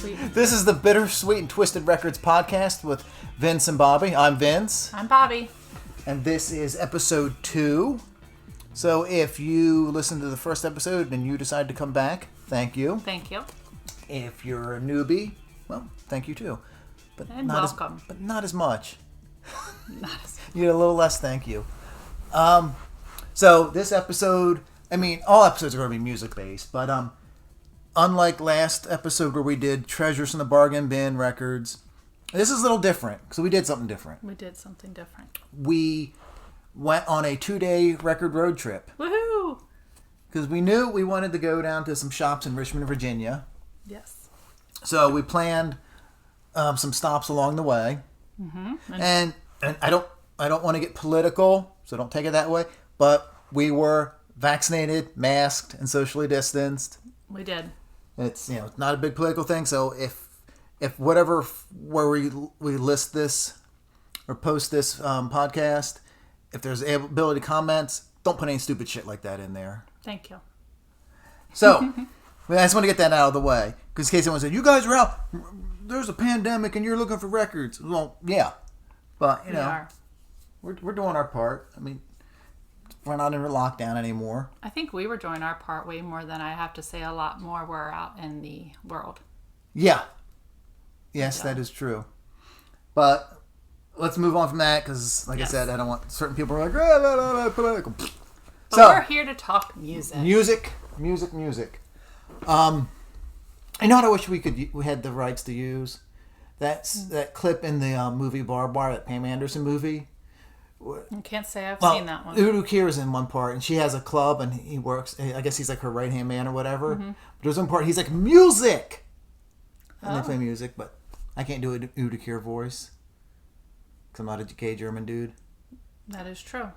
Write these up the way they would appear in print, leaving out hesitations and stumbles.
Bittersweet. This is the Bittersweet and Twisted Records podcast with Vince and Bobbie. I'm Vince. I'm Bobbie. And this is episode 2. So if you listened to the first episode and you decide to come back, thank you. Thank you. If you're a newbie, well, thank you too. But And not welcome. But not as much. Not as You get a little less thank you. So this episode, I mean, all episodes are going to be music based, but unlike last episode where we did Treasures in the Bargain Bin records, this is a little different because we did something different. We did something different. We went on a 2-day record road trip Woohoo! because we knew we wanted to go down to some shops in Richmond, Virginia. Yes. So we planned some stops along the way, and I don't want to get political, so don't take it that way. But we were vaccinated, masked, and socially distanced. We did. It's it's not a big political thing. So if whatever where we list this or post this podcast, if there's ability comments, don't put any stupid shit like that in there. Thank you. So I just want to get that out of the way because in case anyone said you guys are out, there's a pandemic and you're looking for records. Well, yeah, but We are. we're doing our part. I mean, we're not in lockdown anymore. I think we were doing our part way more than I have to say a lot more we're out in the world. Yeah. Yes, that is true. But let's move on from that because, like I said, I don't want certain people are like, political. But So, we're here to talk music. music. I know what I wish we had the rights to use. That clip in the movie Bar, that Pam Anderson movie. I can't say I've seen that one. Udo Kier's in one part, and she has a club, and he works. I guess he's like her right hand man or whatever. But there's one part he's like music, and they play music, but I can't do a Udo Kier voice because I'm not a gay German dude. That is true.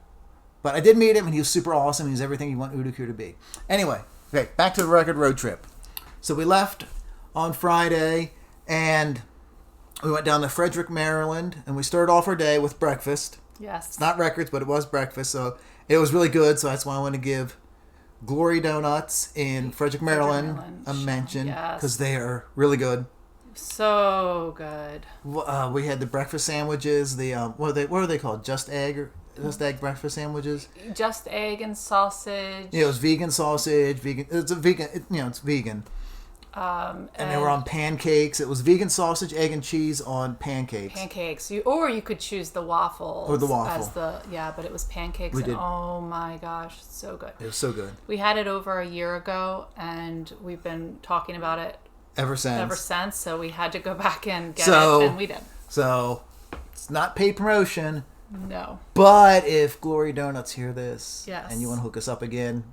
But I did meet him, and he was super awesome. He was everything you want Udo Kier to be. Anyway, okay, back to the record road trip. So we left on Friday, and we went down to Frederick, Maryland, and we started off our day with breakfast. Yes. It's not records, but it was breakfast, so it was really good. So that's why I want to give Glory Donuts in Frederick, Maryland a mention because they are really good. So good. We had the breakfast sandwiches. The what are they called? Just egg breakfast sandwiches. Just egg and sausage. Yeah, it was vegan sausage. Vegan. It's a vegan. It's vegan. And they were on pancakes. It was vegan sausage, egg, and cheese on pancakes. Pancakes. Or you could choose the waffles. Or the waffle. As but it was pancakes. We did. Oh my gosh, so good. It was so good. We had it over a year ago, and we've been talking about it ever since. So we had to go back and get it, and we did. So it's not paid promotion. No. But if Glory Donuts hear this, and you want to hook us up again,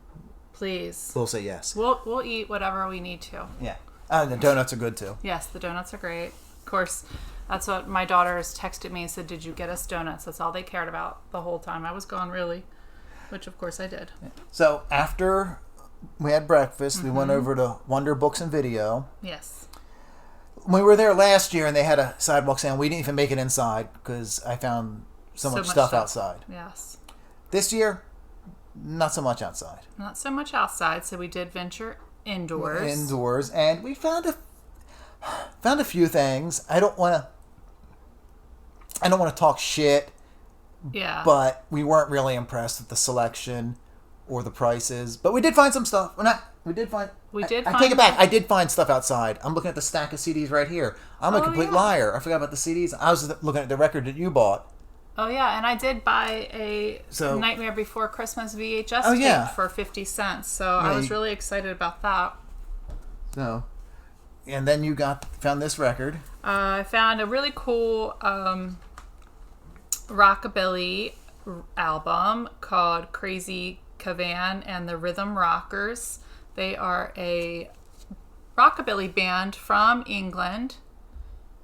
please, we'll say yes. We'll eat whatever we need to. Yeah. The donuts are good too. Yes, the donuts are great. Of course, that's what my daughters texted me and said, "Did you get us donuts?" That's all they cared about the whole time I was gone, really. Which of course I did. So after we had breakfast, we went over to Wonder Books and Video. Yes. We were there last year and they had a sidewalk sale. We didn't even make it inside because I found so much stuff outside. Yes. This year, not so much outside. Not so much outside, so we did venture indoors. And we found a few things. I don't want to talk shit. Yeah. But we weren't really impressed with the selection or the prices. But we did find some stuff. I take it back. I did find stuff outside. I'm looking at the stack of CDs right here. I'm a complete liar. I forgot about the CDs. I was looking at the record that you bought. Oh, yeah, and I did buy a Nightmare Before Christmas VHS tape for 50 cents, so I was really excited about that. So, and then you found this record. I found a really cool rockabilly album called Crazy Cavan and the Rhythm Rockers. They are a rockabilly band from England.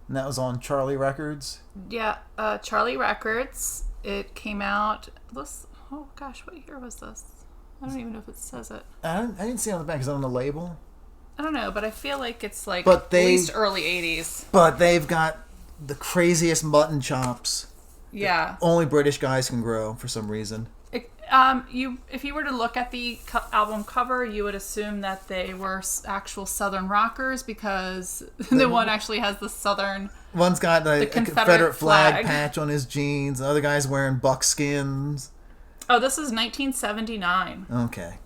And that was on Charlie Records? Yeah, Charlie Records. It came out... Oh, gosh, what year was this? I don't even know if it says it. I didn't see it on the back. Is it on the label? I don't know, but I feel like it's at least early 80s. But they've got the craziest mutton chops. Yeah. Only British guys can grow for some reason. If you were to look at the album cover, you would assume that they were actual Southern rockers because the one actually has the Southern. One's got the the Confederate flag patch on his jeans. The other guy's wearing buckskins. Oh, this is 1979. Okay.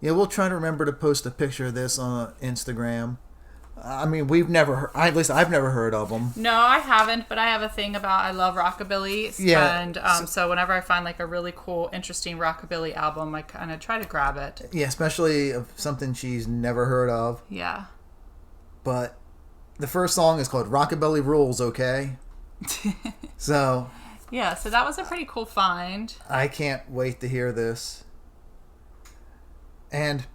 Yeah, we'll try to remember to post a picture of this on Instagram. I mean, we've never heard, at least I've never heard of them. No, I haven't, but I have a thing about I love rockabilly. Yeah. And so whenever I find like a really cool, interesting rockabilly album, I kind of try to grab it. Yeah, especially of something she's never heard of. Yeah. But the first song is called Rockabilly Rules, okay? So... Yeah, so that was a pretty cool find. I can't wait to hear this. And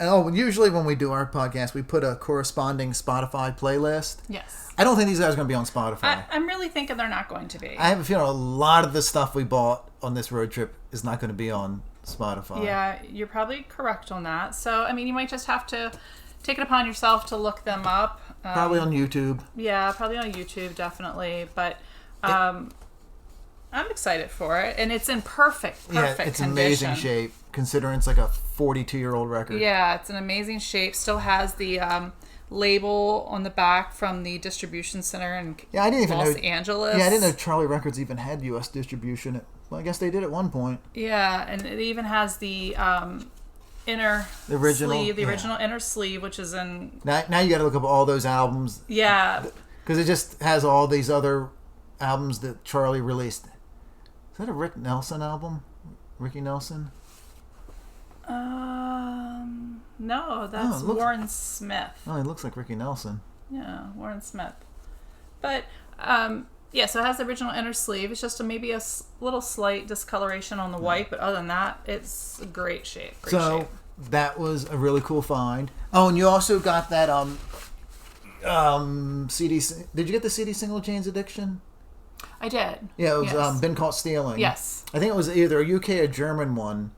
usually when we do our podcast, we put a corresponding Spotify playlist. Yes. I don't think these guys are going to be on Spotify. I'm really thinking they're not going to be. I have a feeling a lot of the stuff we bought on this road trip is not going to be on Spotify. Yeah, you're probably correct on that. So, I mean, you might just have to take it upon yourself to look them up. Probably on YouTube. Yeah, probably on YouTube, definitely. But I'm excited for it, and it's in perfect it's condition. amazing shape, considering it's like a 42-year-old record. Yeah, it's an amazing shape. Still has the label on the back from the distribution center in Los Angeles. Yeah, I didn't know Charlie Records even had U.S. distribution. Well, I guess they did at one point. Yeah, and it even has the inner sleeve, the original inner sleeve, which is in... Now you got to look up all those albums. Yeah. Because it just has all these other albums that Charlie released. Is that a Rick Nelson album? Ricky Nelson? No, that's Warren Smith. Oh, it looks like Ricky Nelson. Yeah, Warren Smith. But, yeah, so it has the original inner sleeve. It's just maybe a little slight discoloration on the white, but other than that, it's a great shape. Great shape. That was a really cool find. Oh, and you also got that CD. Did you get the CD Single Jane's Addiction? I did. Yeah, it was Been Caught Stealing. Yes. I think it was either a UK or German one.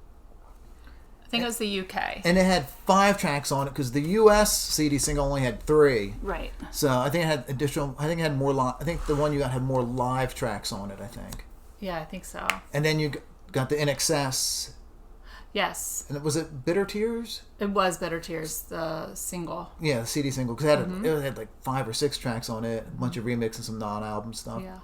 I think it was the UK. And it had 5 tracks on it because the US CD single only had 3. Right. So I think it had additional. I think it had more. I think the one you got had more live tracks on it. I think. Yeah, I think so. And then you got the In Excess. Yes. And was it Bitter Tears? It was Bitter Tears, the single. Yeah, the CD single because it had like 5 or 6 tracks on it, a bunch of remix and some non-album stuff. Yeah.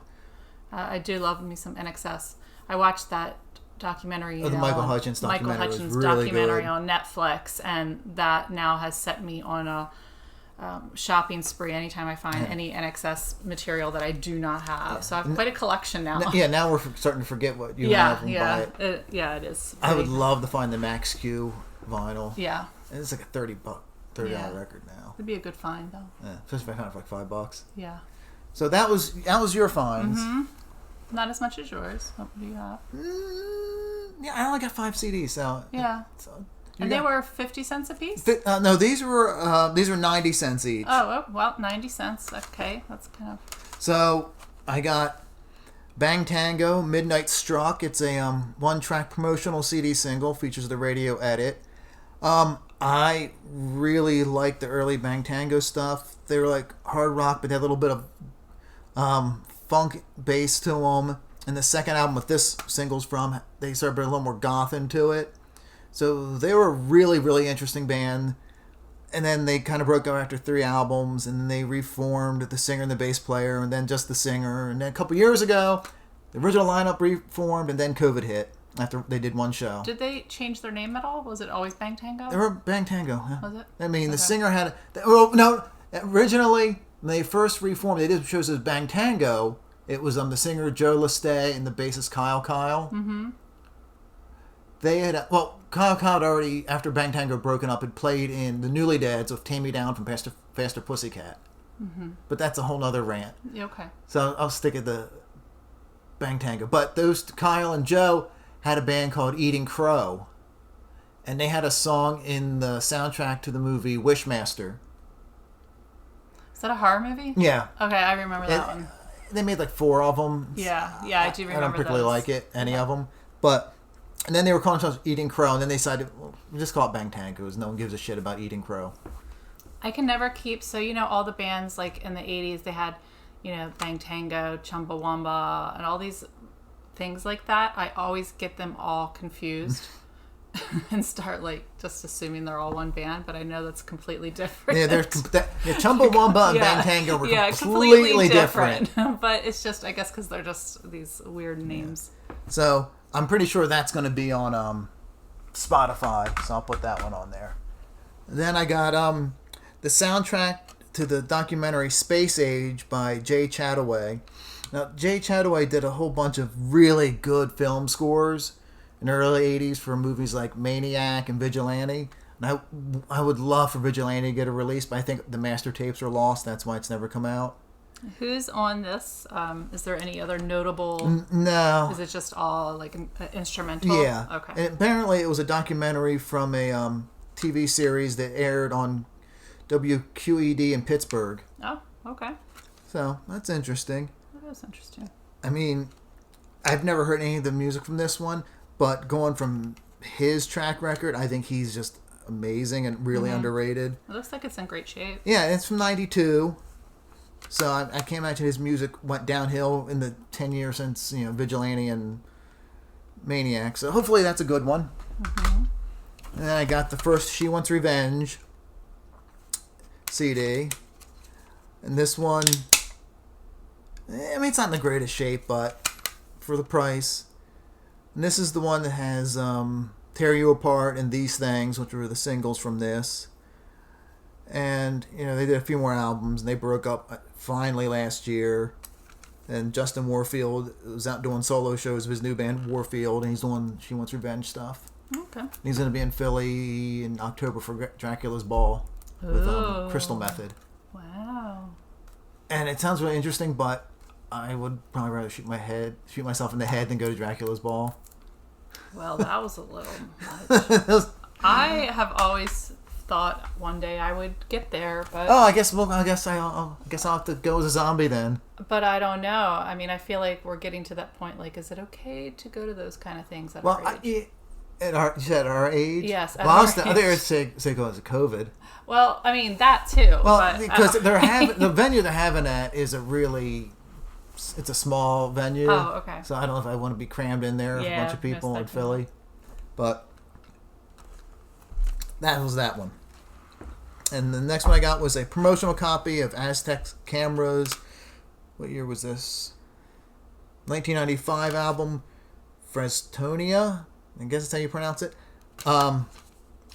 I do love me some NXS. I watched that documentary. The Michael Hutchins documentary. Michael Hutchins was really documentary good. On Netflix, and that now has set me on a shopping spree anytime I find any NXS material that I do not have. Yeah. So I have quite a collection now. Now we're starting to forget what you have and buy it. It is. I would love to find the Max Q vinyl. Yeah. And it's like a $30 record now. It'd be a good find though. Yeah, especially if I found it for like $5. Yeah. So that was your finds. Mm-hmm. Not as much as yours. What do you have? Yeah, I only got 5 CDs. So yeah. And they were 50 cents a piece? No, these were 90 cents each. Oh, well, 90 cents. Okay, that's kind of... So I got Bang Tango, Midnight Struck. It's a 1-track promotional CD single. Features the radio edit. I really liked the early Bang Tango stuff. They were like hard rock, but they had a little bit of funk bass to them. And the second album with this single's from, they started putting a little more goth into it. So they were a really, really interesting band. And then they kind of broke up after 3 albums, and then they reformed the singer and the bass player, and then just the singer. And then a couple years ago, the original lineup reformed, and then COVID hit after they did 1 show. Did they change their name at all? Was it always Bang Tango? They were Bang Tango. Yeah. Was it? I mean, the singer had... no, originally, when they first reformed, they did shows as Bang Tango. It was the singer Joe Lestay and the bassist Kyle. Mm-hmm. They had... Kyle had already, after Bang Tango broken up, had played in the Newly Deads with Tame Me Down from Faster Pussycat. Mm-hmm. But that's a whole nother rant. Okay. So I'll stick at the Bang Tango. But those Kyle and Joe had a band called Eating Crow. And they had a song in the soundtrack to the movie Wishmaster. Is that a horror movie? Yeah. Okay, I remember that one. They made like 4 of them. Yeah, I do remember I don't particularly those. like it, any of them. But... And then they were calling themselves Eating Crow, and then they decided, we'll just call it Bang Tango, because no one gives a shit about Eating Crow. I can never keep... So, all the bands, like, in the 80s, they had, Bang Tango, Chumbawamba, and all these things like that, I always get them all confused and start like just assuming they're all one band, but I know that's completely different. Yeah, Chumbawamba and Bang Tango were completely different. But it's just, I guess, because they're just these weird names. Yeah. So I'm pretty sure that's going to be on Spotify, so I'll put that one on there. Then I got the soundtrack to the documentary Space Age by Jay Chataway. Now, Jay Chataway did a whole bunch of really good film scores in the early 80s for movies like Maniac and Vigilante. And I would love for Vigilante to get a release, but I think the master tapes are lost. That's why it's never come out. Who's on this? Is there any other notable? No. Is it just all like instrumental? Yeah. Okay. And apparently it was a documentary from a TV series that aired on WQED in Pittsburgh. Oh, okay. So that's interesting. That is interesting. I mean, I've never heard any of the music from this one, but going from his track record, I think he's just amazing and really underrated. It looks like it's in great shape. Yeah, it's from 92. So I can't imagine his music went downhill in the 10 years since, Vigilante and Maniac. So hopefully that's a good one. Mm-hmm. And then I got the first She Wants Revenge CD. And this one, it's not in the greatest shape, but for the price. And this is the one that has Tear You Apart and These Things, which were the singles from this. And, they did a few more albums, and they broke up finally last year. And Justin Warfield was out doing solo shows of his new band, Warfield, and he's doing She Wants Revenge stuff. Okay. And he's going to be in Philly in October for Dracula's Ball with Crystal Method. Wow. And it sounds really interesting, but I would probably rather shoot myself in the head than go to Dracula's Ball. Well, that was a little much. I have always thought one day I would get there, but I guess I'll have to go as a zombie then. But I don't know. I mean, I feel like we're getting to that point. Like, is it okay to go to those kind of things at our age? You said our age? Yes. Well, I was say because of COVID. Well, I mean that too. Well, because the venue they're having at is it's a small venue. Oh, okay. So I don't know if I want to be crammed in there with a bunch of people in Philly. But that was that one. And the next one I got was a promotional copy of Aztec Cameras. What year was this? 1995 album, Frestonia. I guess that's how you pronounce it. I'm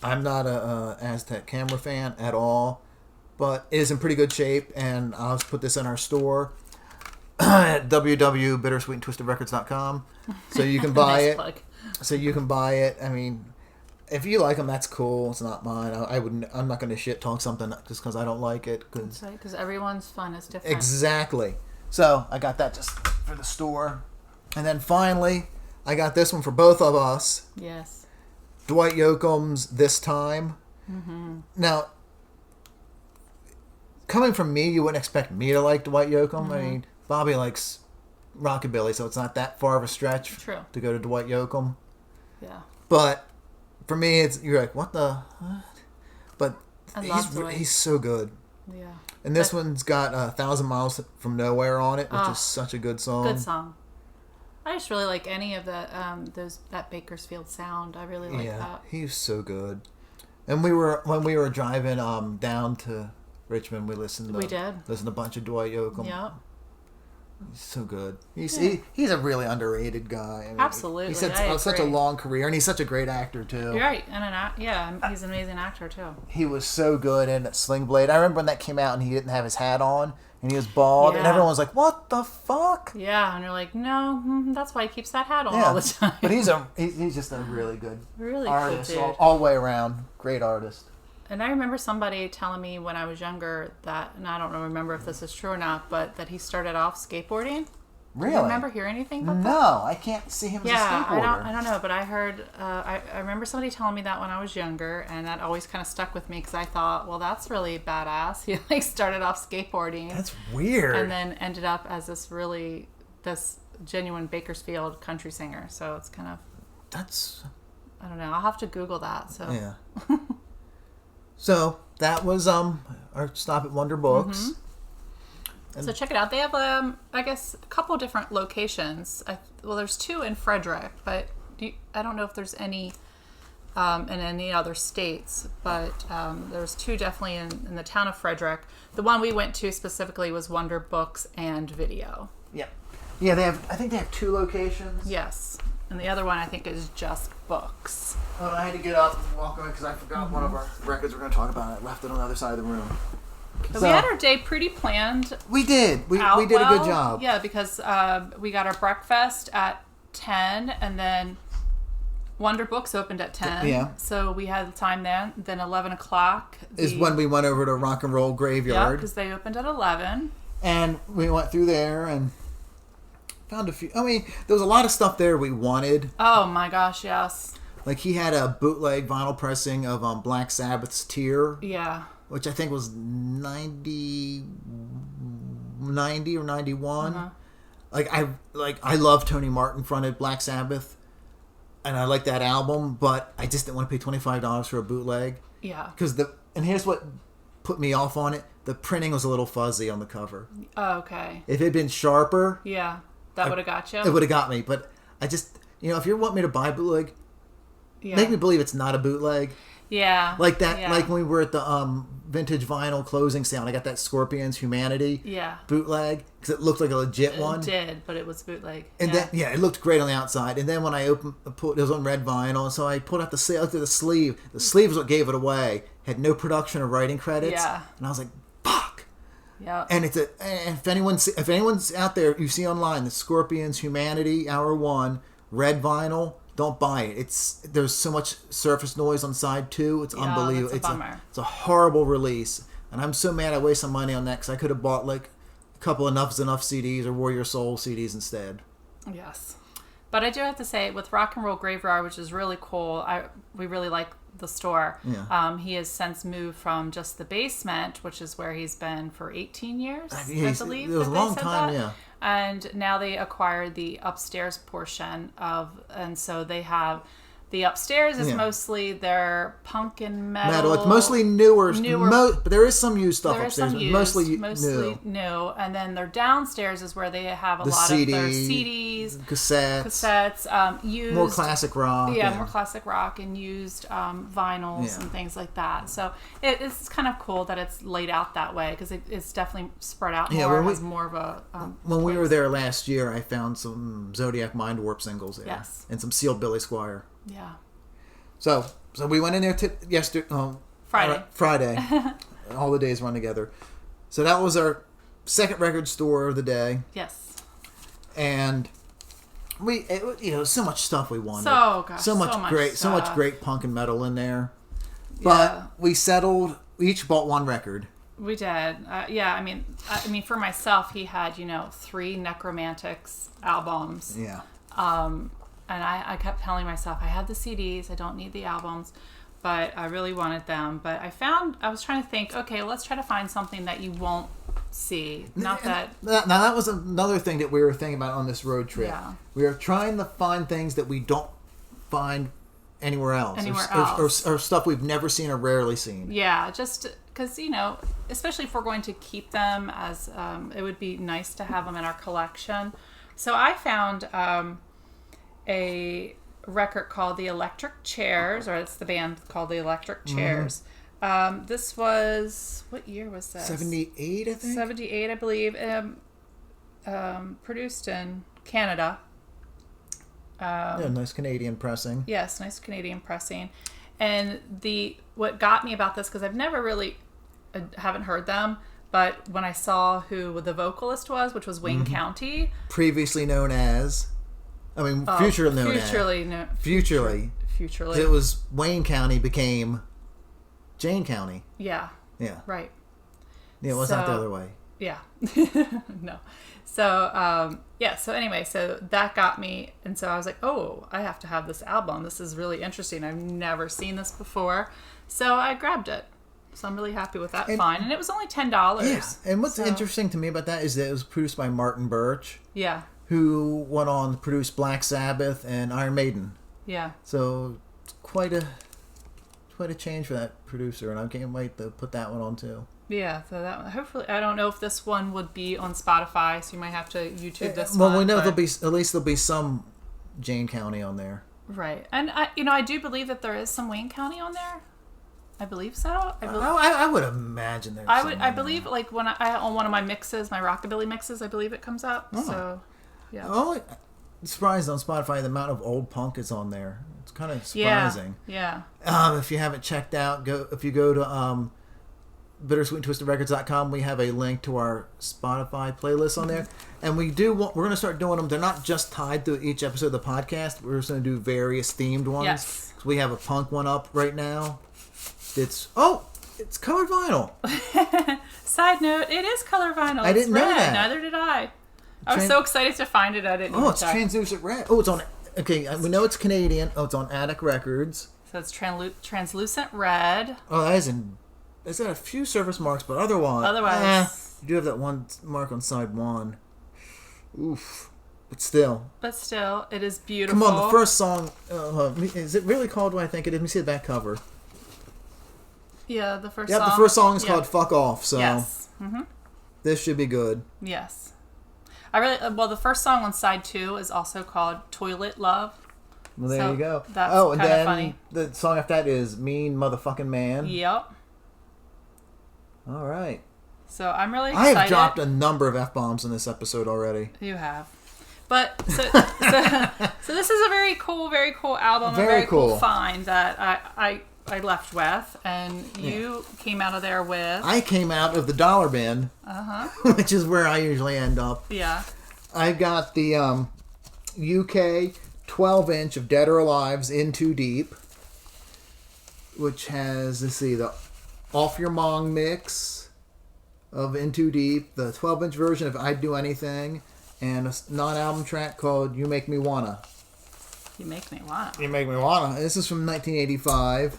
not a Aztec Camera fan at all, but it is in pretty good shape, and I'll put this in our store at www.bittersweetandtwistedrecords.com, so you can buy it. Plug. So you can buy it. I mean, if you like them, that's cool. It's not mine. I'm not going to shit talk something just because I don't like it. That's right, because everyone's fun is different. Exactly. So I got that just for the store, and then finally I got this one for both of us. Yes. Dwight Yoakam's This Time. Mm-hmm. Now, coming from me, you wouldn't expect me to like Dwight Yoakam. Mm-hmm. I mean, Bobbie likes rockabilly, so it's not that far of a stretch to go to Dwight Yoakam. Yeah. But for me, you're like, what the? But he's so good. Yeah. And this one's got 1,000 Miles from Nowhere on it, which is such a good song. Good song. I just really like any of that Bakersfield sound. I really like that. Yeah, he's so good. And when we were driving down to Richmond, we listened to a bunch of Dwight Yoakam. Yep. He's so good. He's a really underrated guy. I mean, absolutely. He's had such a long career, and he's such a great actor too. You're right, and he's an amazing actor too. He was so good in Sling Blade. I remember when that came out, and he didn't have his hat on, and he was bald, and everyone was like, "What the fuck?" Yeah, and you're like, "No, that's why he keeps that hat on all the time." But he's just a really good artist, cool dude. all the way around. Great artist. And I remember somebody telling me when I was younger that, and I don't remember if this is true or not, but that he started off skateboarding. Really? Do you remember hearing anything about that? No, I can't see him as a skateboarder. I don't know, but I heard, I remember somebody telling me that when I was younger, and that always kind of stuck with me because I thought, well, that's really badass. He started off skateboarding. That's weird. And then ended up as this genuine Bakersfield country singer. So it's kind of... I don't know. I'll have to Google that. So yeah. So that was our Stop at Wonder Books. So check it out. They have, I guess, a couple different locations. Well, there's 2 in Frederick, but I don't know if there's any in any other states. But there's 2 definitely in the town of Frederick. The one we went to specifically was Wonder Books and Video. Yeah. Yeah, I think they have 2 locations. Yes. And the other one, I think, is just books. Oh, I had to get up and walk away because I forgot one of our records we're going to talk about. I left it on the other side of the room. So we had our day pretty planned. We did. We did a good job. Yeah, because we got our breakfast at 10, and then Wonder Books opened at 10. Yeah. So we had time then. Then 11 o'clock. Is when we went over to Rock and Roll Graveyard. Yeah, because they opened at 11. And we went through there and found a few. I mean, there was a lot of stuff there we wanted. Oh my gosh, yes. Like he had a bootleg vinyl pressing of Black Sabbath's Tear. Yeah. Which I think was 90 or 91. Uh-huh. I love Tony Martin fronted Black Sabbath, and I like that album, but I just didn't want to pay $25 for a bootleg. Yeah. And here's what put me off on it: the printing was a little fuzzy on the cover. Oh, okay. If it had been sharper, yeah, that would have got you. It would have got me, but I just, if you want me to buy bootleg, make me believe it's not a bootleg. Yeah. Like that, like when we were at the vintage vinyl closing sale, I got that Scorpions Humanity bootleg because it looked like a legit one. It did, but it was bootleg. And then, it looked great on the outside. And then when I it was on red vinyl, so I pulled out the sleeve. I looked at the sleeve. The sleeve is what gave it away. Had no production or writing credits. Yeah. And I was like, fuck. Yeah. And if anyone's out there, you see online the Scorpions Humanity Hour 1 red vinyl. Don't buy it. There's so much surface noise on side 2. It's unbelievable. That's a bummer. It's a horrible release, and I'm so mad I wasted money on that because I could have bought like a couple Enough's Enough CDs or Warrior Soul CDs instead. Yes, but I do have to say with Rock and Roll Graveyard, which is really cool. We really like the store. Yeah. He has since moved from just the basement, which is where he's been for 18 years. I believe it was a long time. Yeah. And now they acquired the upstairs portion and so they have the upstairs is mostly their punk and metal. It's mostly newer, but there is some used stuff upstairs. Mostly new. And then their downstairs is where they have a lot of their CDs, cassettes, used more classic rock. More classic rock and used vinyls and things like that. So it's kind of cool that it's laid out that way because it's definitely spread out more. It has more of a. When we were there last year, I found some Zodiac Mind Warp singles there. Yes. And some sealed Billy Squire. Yeah. So we went in there Friday. All the days run together. So that was our second record store of the day. Yes. And so much stuff we wanted. So much great punk and metal in there. But we settled. We each bought one record. We did. I mean, for myself, he had 3 Necromantics albums. Yeah. And I kept telling myself, I have the CDs, I don't need the albums, but I really wanted them. But I was trying to think, okay, let's try to find something that you won't see. Now that was another thing that we were thinking about on this road trip. Yeah. We are trying to find things that we don't find anywhere else. Or stuff we've never seen or rarely seen. Yeah, just because, especially if we're going to keep them as, it would be nice to have them in our collection. So I found a record called The Electric Chairs, or it's the band called The Electric Chairs. This was, what year was this? 78, I think? 78, I believe. Produced in Canada. Nice Canadian pressing. Yes, nice Canadian pressing. And what got me about this, because I've never really, haven't heard them, but when I saw who the vocalist was, which was Wayne County. Previously known as... futurely known as. Futurely. It was Wayne County became Jane County. Yeah. Yeah. Right. Yeah, it was not the other way. Yeah. No. So, so anyway, so that got me. And so I was like, oh, I have to have this album. This is really interesting. I've never seen this before. So I grabbed it. So I'm really happy with that find. And it was only $10. Yeah. And what's interesting to me about that is that it was produced by Martin Birch. Yeah. Who went on to produce Black Sabbath and Iron Maiden. Yeah. So it's quite a change for that producer, and I can't wait to put that one on too. Yeah, so that hopefully, I don't know if this one would be on Spotify, so you might have to YouTube this well, one. we know at least there'll be some Jane County on there. Right, and I do believe that there is some Wayne County on there. I believe so. I would imagine there's. I believe like when I on one of my mixes, my rockabilly mixes, I believe it comes up. Oh. So, yeah. Oh, surprised on Spotify the amount of old punk is on there. It's kind of surprising. Yeah. If you haven't checked out, if you go to bittersweettwistedrecords.com, we have a link to our Spotify playlist on there, and we're going to start doing them. They're not just tied to each episode of the podcast. We're just going to do various themed ones. Yes. So we have a punk one up right now. It's colored vinyl. Side note, it is color vinyl. I didn't know that. Neither did I. I was so excited to find it. I didn't. Oh, it's translucent red. Oh, it's on. Okay, we know it's Canadian. Oh, it's on Attic Records. So it's translucent red. Oh, that is in. It's got a few surface marks, but otherwise, you do have that one mark on side one. Oof. But still, it is beautiful. Come on, the first song. Is it really called what I think it is? Let me see the back cover. Yeah, the first song. Yeah, the first song is called Fuck Off, so yes. This should be good. Yes. The first song on side 2 is also called Toilet Love. Well, there you go. That's and kind then of funny. The song after that is Mean Motherfucking Man. Yep. All right. So I'm really excited. I have dropped a number of F-bombs in this episode already. You have. But, so this is a very cool album. A very cool find that I left with, and you came out of there with... I came out of the dollar bin, which is where I usually end up. Yeah. I got the UK 12-inch of Dead or Alive's In Too Deep, which has, the Off Your Mong mix of In Too Deep, the 12-inch version of I'd Do Anything, and a non-album track called You Make Me Wanna. You Make Me Wanna. You Make Me Wanna. This is from 1985.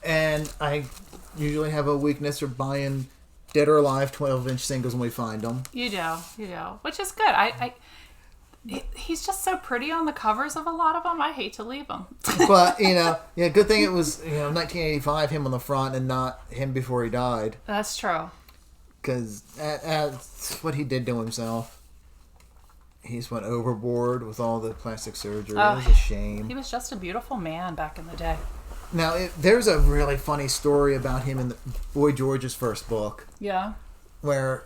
And I usually have a weakness for buying Dead or Alive 12-inch singles when we find them. You do. Which is good. He's just so pretty on the covers of a lot of them. I hate to leave them. But, good thing it was, 1985, him on the front and not him before he died. That's true. Because that's what he did to himself. He just went overboard with all the plastic surgery. It was a shame. He was just a beautiful man back in the day. Now, there's a really funny story about him in Boy George's first book. Yeah. Where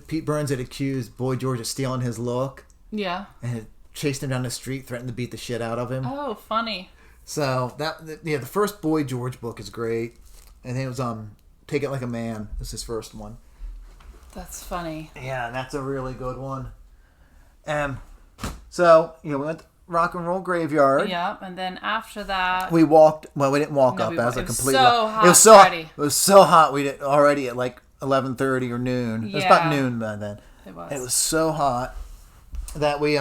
Pete Burns had accused Boy George of stealing his look. Yeah. And had chased him down the street, threatened to beat the shit out of him. Oh, funny. So, the first Boy George book is great. And it was Take It Like a Man. This is his first one. That's funny. Yeah, that's a really good one. So, we went to Rock and Roll Graveyard. Yep, and then after that... We walked... Well, we didn't walk up. That was a complete... It was so hot. We did already at like 11:30 or noon. Yeah. It was about noon by then. It was. It was so hot that we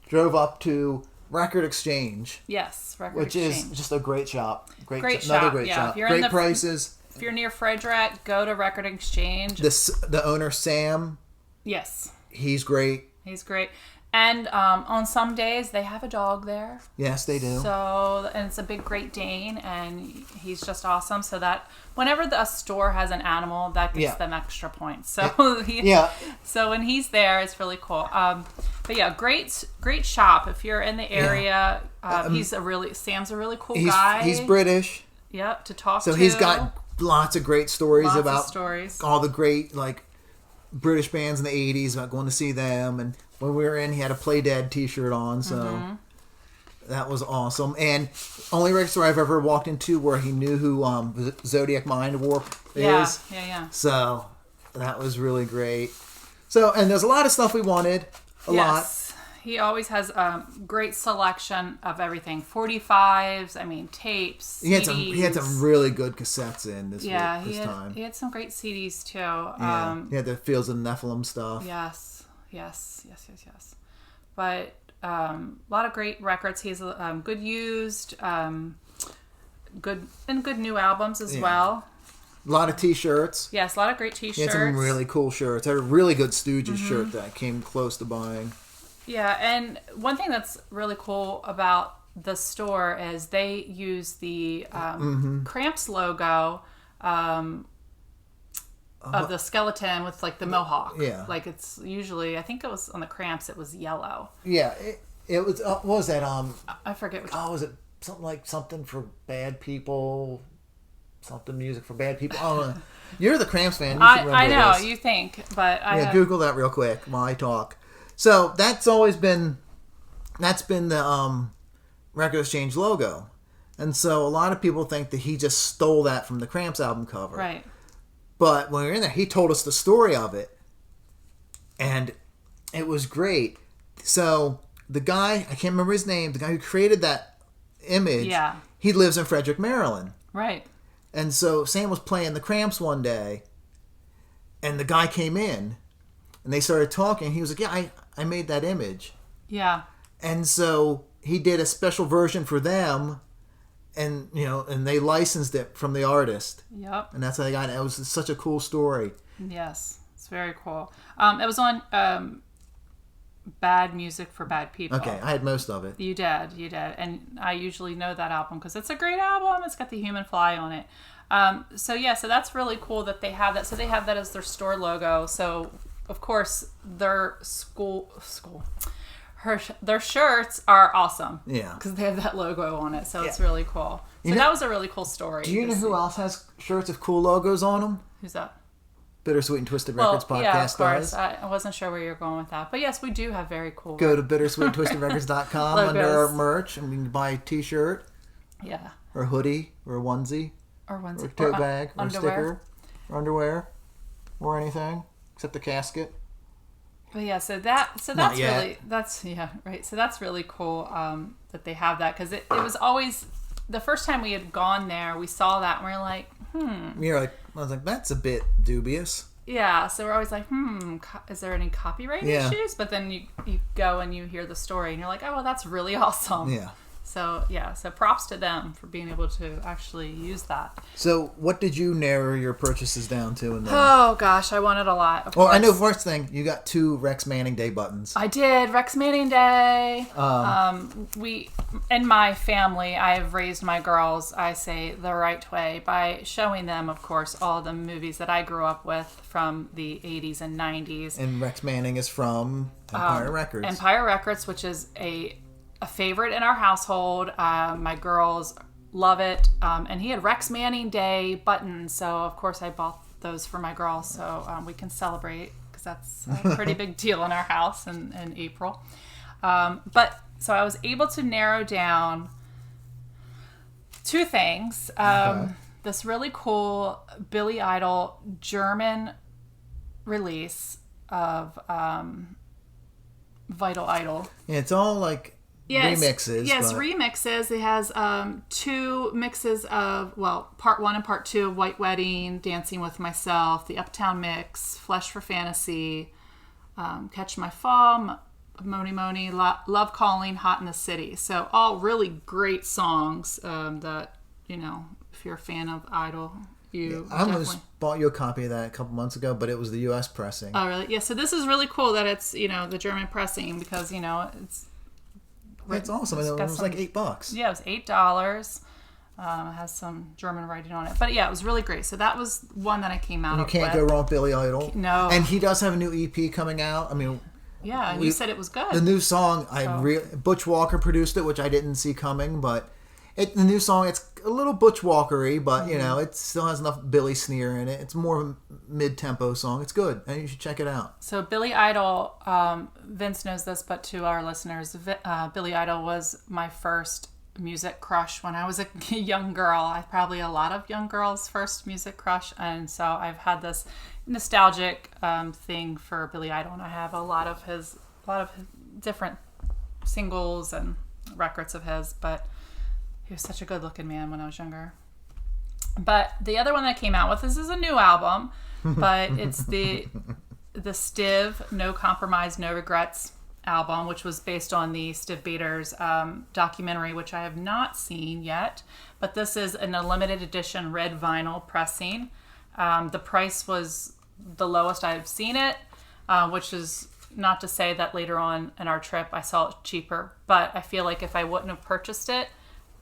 drove up to Record Exchange. Yes, which is just a great shop. Another shop. Great Yeah. shop. Great prices. If you're near Frederick, go to Record Exchange. The owner, Sam. Yes. He's great. And on some days, they have a dog there. Yes, they do. And it's a big Great Dane, and he's just awesome. So that whenever a store has an animal, that gets them extra points. So so when he's there, it's really cool. But yeah, great shop. If you're in the area, Sam's a really cool guy. He's British. Yep, to talk to. So he's got lots of great stories about all the great British bands in the 80s, about going to see them. And when we were in, he had a Play Dead t-shirt on, so that was awesome. And only record store I've ever walked into where he knew who Zodiac Mind Warp is. Yeah. So that was really great. So, and there's a lot of stuff we wanted. A lot. He always has a great selection of everything. 45s, tapes, CDs. He had some really good cassettes in this time. He had some great CDs too. He had the Fields of Nephilim stuff. Yes. But a lot of great records. He has good used, good new albums as well. A lot of t-shirts. Yes, a lot of great t-shirts. He had some really cool shirts. I had a really good Stooges shirt that I came close to buying. Yeah, and one thing that's really cool about the store is they use the Cramps logo of the skeleton with like the mohawk. Yeah. Like it's usually, I think it was on the Cramps, it was yellow. Yeah, it was. What was that? I forget which. Oh, was it something for bad people? Something music for bad people. Oh, you're the Cramps fan. You should remember I know this. you think, but Google that real quick while I talk. So that's been the Record Exchange logo, and so a lot of people think that he just stole that from the Cramps album cover. Right. But when we were in there, he told us the story of it, and it was great. So the guy, I can't remember his name, the guy who created that image, he lives in Frederick, Maryland. Right. And so Sam was playing the Cramps one day, and the guy came in, and they started talking. He was like, yeah, I made that image. Yeah. And so he did a special version for them, and and they licensed it from the artist. Yep. And that's how they got it. It was such a cool story. Yes. It's very cool. It was on Bad Music for Bad People. Okay, I had most of it. You did. And I usually know that album because it's a great album. It's got the human fly on it. So that's really cool that they have that. So they have that as their store logo. So, of course, their their shirts are awesome. Yeah. Because they have that logo on it. So it's really cool. So that was a really cool story. Do you know who else has shirts with cool logos on them? Who's that? Bittersweet and Twisted Records podcast yeah, of course. does. I wasn't sure where you were going with that. But yes, we do have very cool. Go to bittersweettwistedrecords.com under our merch, and we can buy a t-shirt. Yeah. Or hoodie, or a onesie. Or onesie. Or a tote bag, or underwear. a sticker, or underwear, or anything, except the casket. But yeah, so that's really, So that's really cool that they have that, because it was always, the first time we had gone there, we saw that and we were like, I was like, that's a bit dubious. Yeah, so we're always like, is there any copyright issues? But then you go and you hear the story and you're like, oh, well, that's really awesome. Yeah. So props to them for being able to actually use that. So what did you narrow your purchases down to? Oh, gosh, I wanted a lot. Well, I know first thing, you got 2 Rex Manning Day buttons. I did, Rex Manning Day. We, in my family, I have raised my girls, I say, the right way by showing them, of course, all the movies that I grew up with from the 80s and 90s. And Rex Manning is from Empire Records. Empire Records, which is a favorite in our household. My girls love it. And he had Rex Manning Day buttons, so of course I bought those for my girls so we can celebrate, because that's a pretty big deal in our house in April. But so I was able to narrow down 2 things. This really cool Billy Idol German release of Vital Idol. Yeah, it's all like remixes. Yes, remixes. It has 2 mixes of, part 1 and part 2 of White Wedding, Dancing with Myself, the Uptown Mix, Flesh for Fantasy, Catch My Fall, Moni Moni, Love Calling, Hot in the City. So all really great songs that, if you're a fan of Idol, I almost bought you a copy of that a couple months ago, but it was the U.S. pressing. Oh, really? Yeah, so this is really cool that it's, the German pressing, because, it's... It's awesome. It was like $8. Yeah, it was $8. It has some German writing on it. But yeah, it was really great. So that was one that I came out with. You can't go wrong with Billy Idol. No. And he does have a new EP coming out. I mean... Yeah, and you said it was good. The new song, Butch Walker produced it, which I didn't see coming, but the new song, it's a little Butch Walker-y, but, it still has enough Billy sneer in it. It's more of a mid-tempo song. It's good, and you should check it out. So Billy Idol, Vince knows this, but to our listeners, Billy Idol was my first music crush when I was a young girl. Probably a lot of young girls' first music crush, and so I've had this nostalgic thing for Billy Idol, and I have a lot of his different singles and records of his, but he was such a good-looking man when I was younger. But the other one that I came out with, this is a new album, but it's the Stiv No Compromise, No Regrets album, which was based on the Stiv Bader's documentary, which I have not seen yet. But this is in a limited edition red vinyl pressing. The price was the lowest I've seen it, which is not to say that later on in our trip I saw it cheaper. But I feel like if I wouldn't have purchased it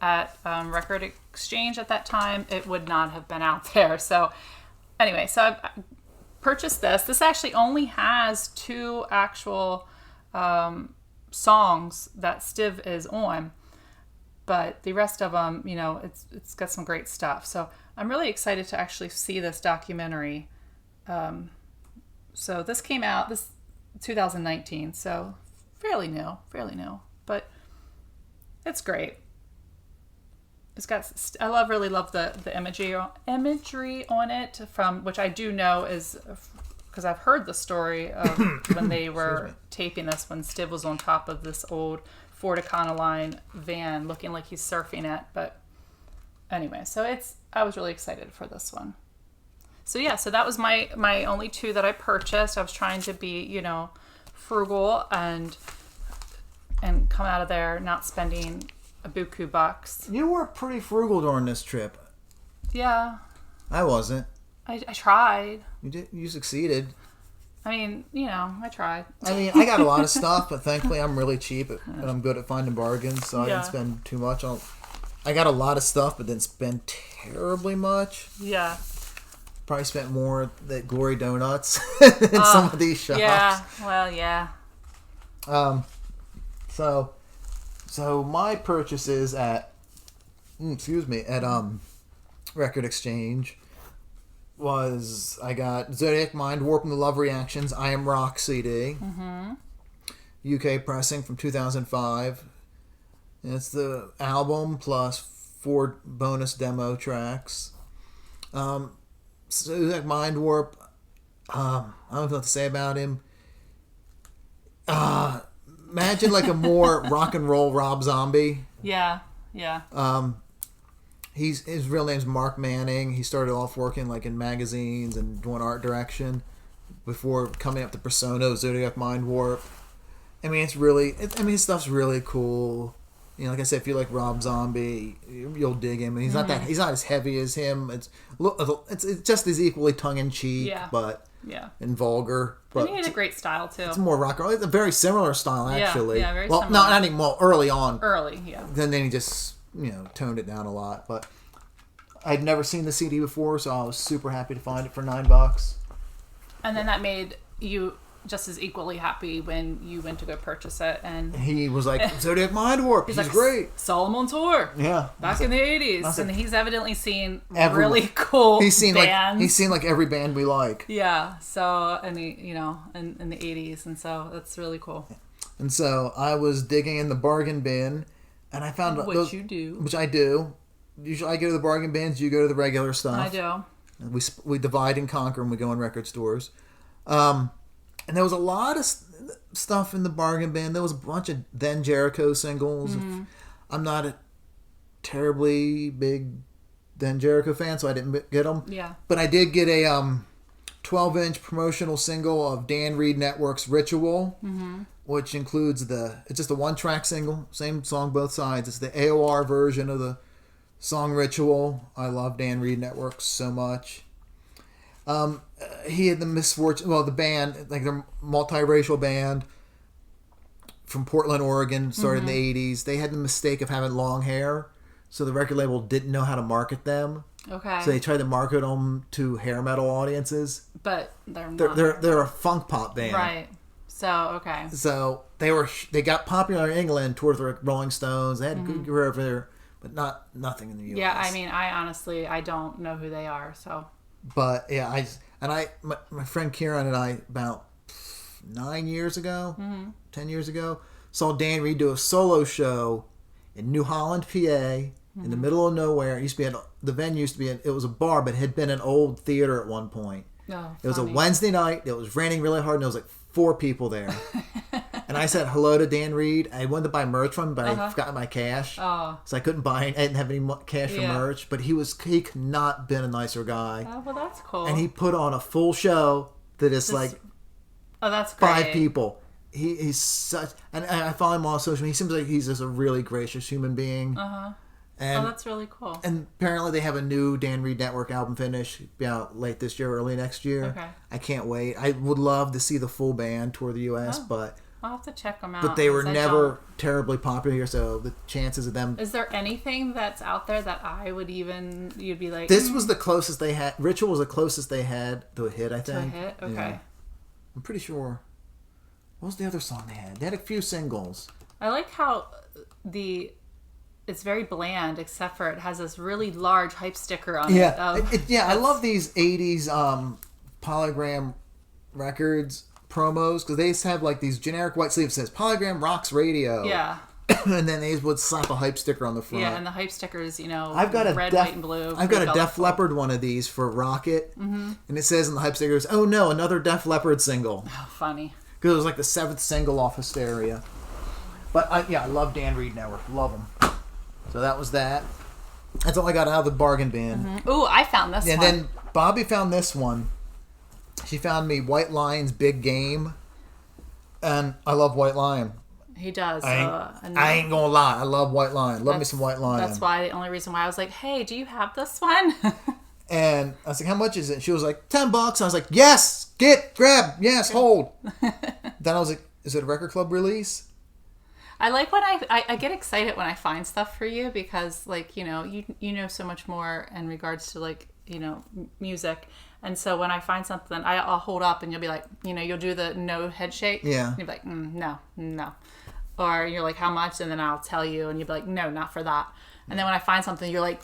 at Record Exchange at that time, it would not have been out there. So anyway, so purchased this. This actually only has 2 actual songs that Stiv is on, but the rest of them, you know, it's got some great stuff. So I'm really excited to actually see this documentary. So this came out 2019, so fairly new, but it's great. It's got, I really love the imagery on it, from which I do know is because I've heard the story of when they were taping this, when Stiv was on top of this old Ford Econoline van looking like he's surfing it. But anyway, so I was really excited for this one. So yeah, so that was my only 2 that I purchased. I was trying to be, you know, frugal and come out of there not spending a buku bucks. You were pretty frugal during this trip. Yeah. I wasn't. I tried. You did. You succeeded. I mean, you know, I tried. I mean, I got a lot of stuff, but thankfully I'm really cheap and I'm good at finding bargains, so I didn't spend too much. I got a lot of stuff, but didn't spend terribly much. Yeah. Probably spent more at Glory Donuts in some of these shops. Yeah. Well, yeah. So my purchases at Record Exchange was, I got Zodiac Mind Warp and the Love Reactions I Am Rock CD. Mm-hmm. UK pressing from 2005. And it's the album plus 4 bonus demo tracks. Zodiac Mind Warp, I don't know what to say about him. Imagine like a more rock and roll Rob Zombie. Yeah. His real name's Mark Manning. He started off working like in magazines and doing art direction before coming up to Persona, Zodiac Mind Warp. I mean, his stuff's really cool. You know, like I said, if you like Rob Zombie, you'll dig him. And he's not as heavy as him. It's just as equally tongue in cheek, and vulgar. But and he had a great style too. It's more rock and roll. It's a very similar style, actually. Yeah, very similar. Well, not anymore. Early on. Yeah. Then he just, you know, toned it down a lot. But I'd never seen the CD before, so I was super happy to find it for $9. And then that made you just as equally happy when you went to go purchase it, and he was like, Zodiac Mind Warp, he's like, great. Solomon tour, back in the 80s, and he's evidently seen really cool bands. He's seen like every band we like. Yeah, so and he, you know, in the 80s, and so that's really cool. And so I was digging in the bargain bin, and I found which I do. Usually I go to the bargain bins, you go to the regular stuff. I do. And we divide and conquer, and we go in record stores. And there was a lot of stuff in the bargain bin. There was a bunch of Then Jericho singles. Mm-hmm. I'm not a terribly big Then Jericho fan, so I didn't get them. Yeah. But I did get a 12-inch promotional single of Dan Reed Network's Ritual, which includes it's just a 1-track single, same song both sides. It's the AOR version of the song Ritual. I love Dan Reed Network so much. He had the misfortune, the band, like they're a multiracial band from Portland, Oregon, started in the 80s. They had the mistake of having long hair, so the record label didn't know how to market them. Okay. So they tried to market them to hair metal audiences. But they're not. They're a funk pop band. Right. So, okay. So they got popular in England, toured with the Rolling Stones. They had a good career over there, but nothing in the U.S. Yeah, I mean, I don't know who they are, so... But yeah, my friend Kieran and I about 9 years ago, 10 years ago, saw Dan Reed do a solo show in New Holland, PA, in the middle of nowhere. The venue used to be it was a bar, but it had been an old theater at one point. Oh, it was a Wednesday night. It was raining really hard, and there was like 4 people there. And I said hello to Dan Reed. I wanted to buy merch from him, but I forgot my cash. So I couldn't buy it. I didn't have any cash for merch. But he could not been a nicer guy. Oh, well, that's cool. And he put on a full show that is that's great. 5 people. He's such... And I follow him on social media. He seems like he's just a really gracious human being. And, that's really cool. And apparently they have a new Dan Reed Network album finish. Be out late this year, early next year. Okay. I can't wait. I would love to see the full band tour the U.S., but... I'll have to check them out. But they were 'cause I never don't. terribly popular here, so the chances of them... Is there anything that's out there that I would even... You'd be like... This was the closest they had. Ritual was the closest they had to a hit, I think. To a hit? Okay. Yeah. I'm pretty sure... What was the other song they had? They had a few singles. I like how it's very bland, except for it has this really large hype sticker on it. I love these 80s Polygram Records promos, because they used to have like these generic white sleeves that says Polygram Rocks Radio. Yeah. And then they would slap a hype sticker on the front. Yeah, and the hype stickers, I've got red, white, and blue. I've got a Def Leppard one of these for Rocket. Mm-hmm. And it says in the hype stickers, oh no, another Def Leppard single. Oh, funny. Because it was like the 7th single off Hysteria. But I love Dan Reed Network. Love them. So that was that. That's all I got out of the bargain bin. Mm-hmm. Ooh, I found this one. And then Bobbie found this one. She found me White Lion's Big Game. And I love White Lion. He does. I ain't gonna lie. I love White Lion. Love me some White Lion. That's why, the only reason why I was like, hey, do you have this one? And I was like, how much is it? And she was like, $10. I was like, yes, grab, yes, hold. Then I was like, is it a record club release? I like when I get excited when I find stuff for you, because like, you know so much more in regards to like, music. And so when I find something, I'll hold up and you'll be like, you'll do the no head shake. Yeah. And you'll be like, no. Or you're like, how much? And then I'll tell you and you'll be like, no, not for that. And then when I find something, you're like,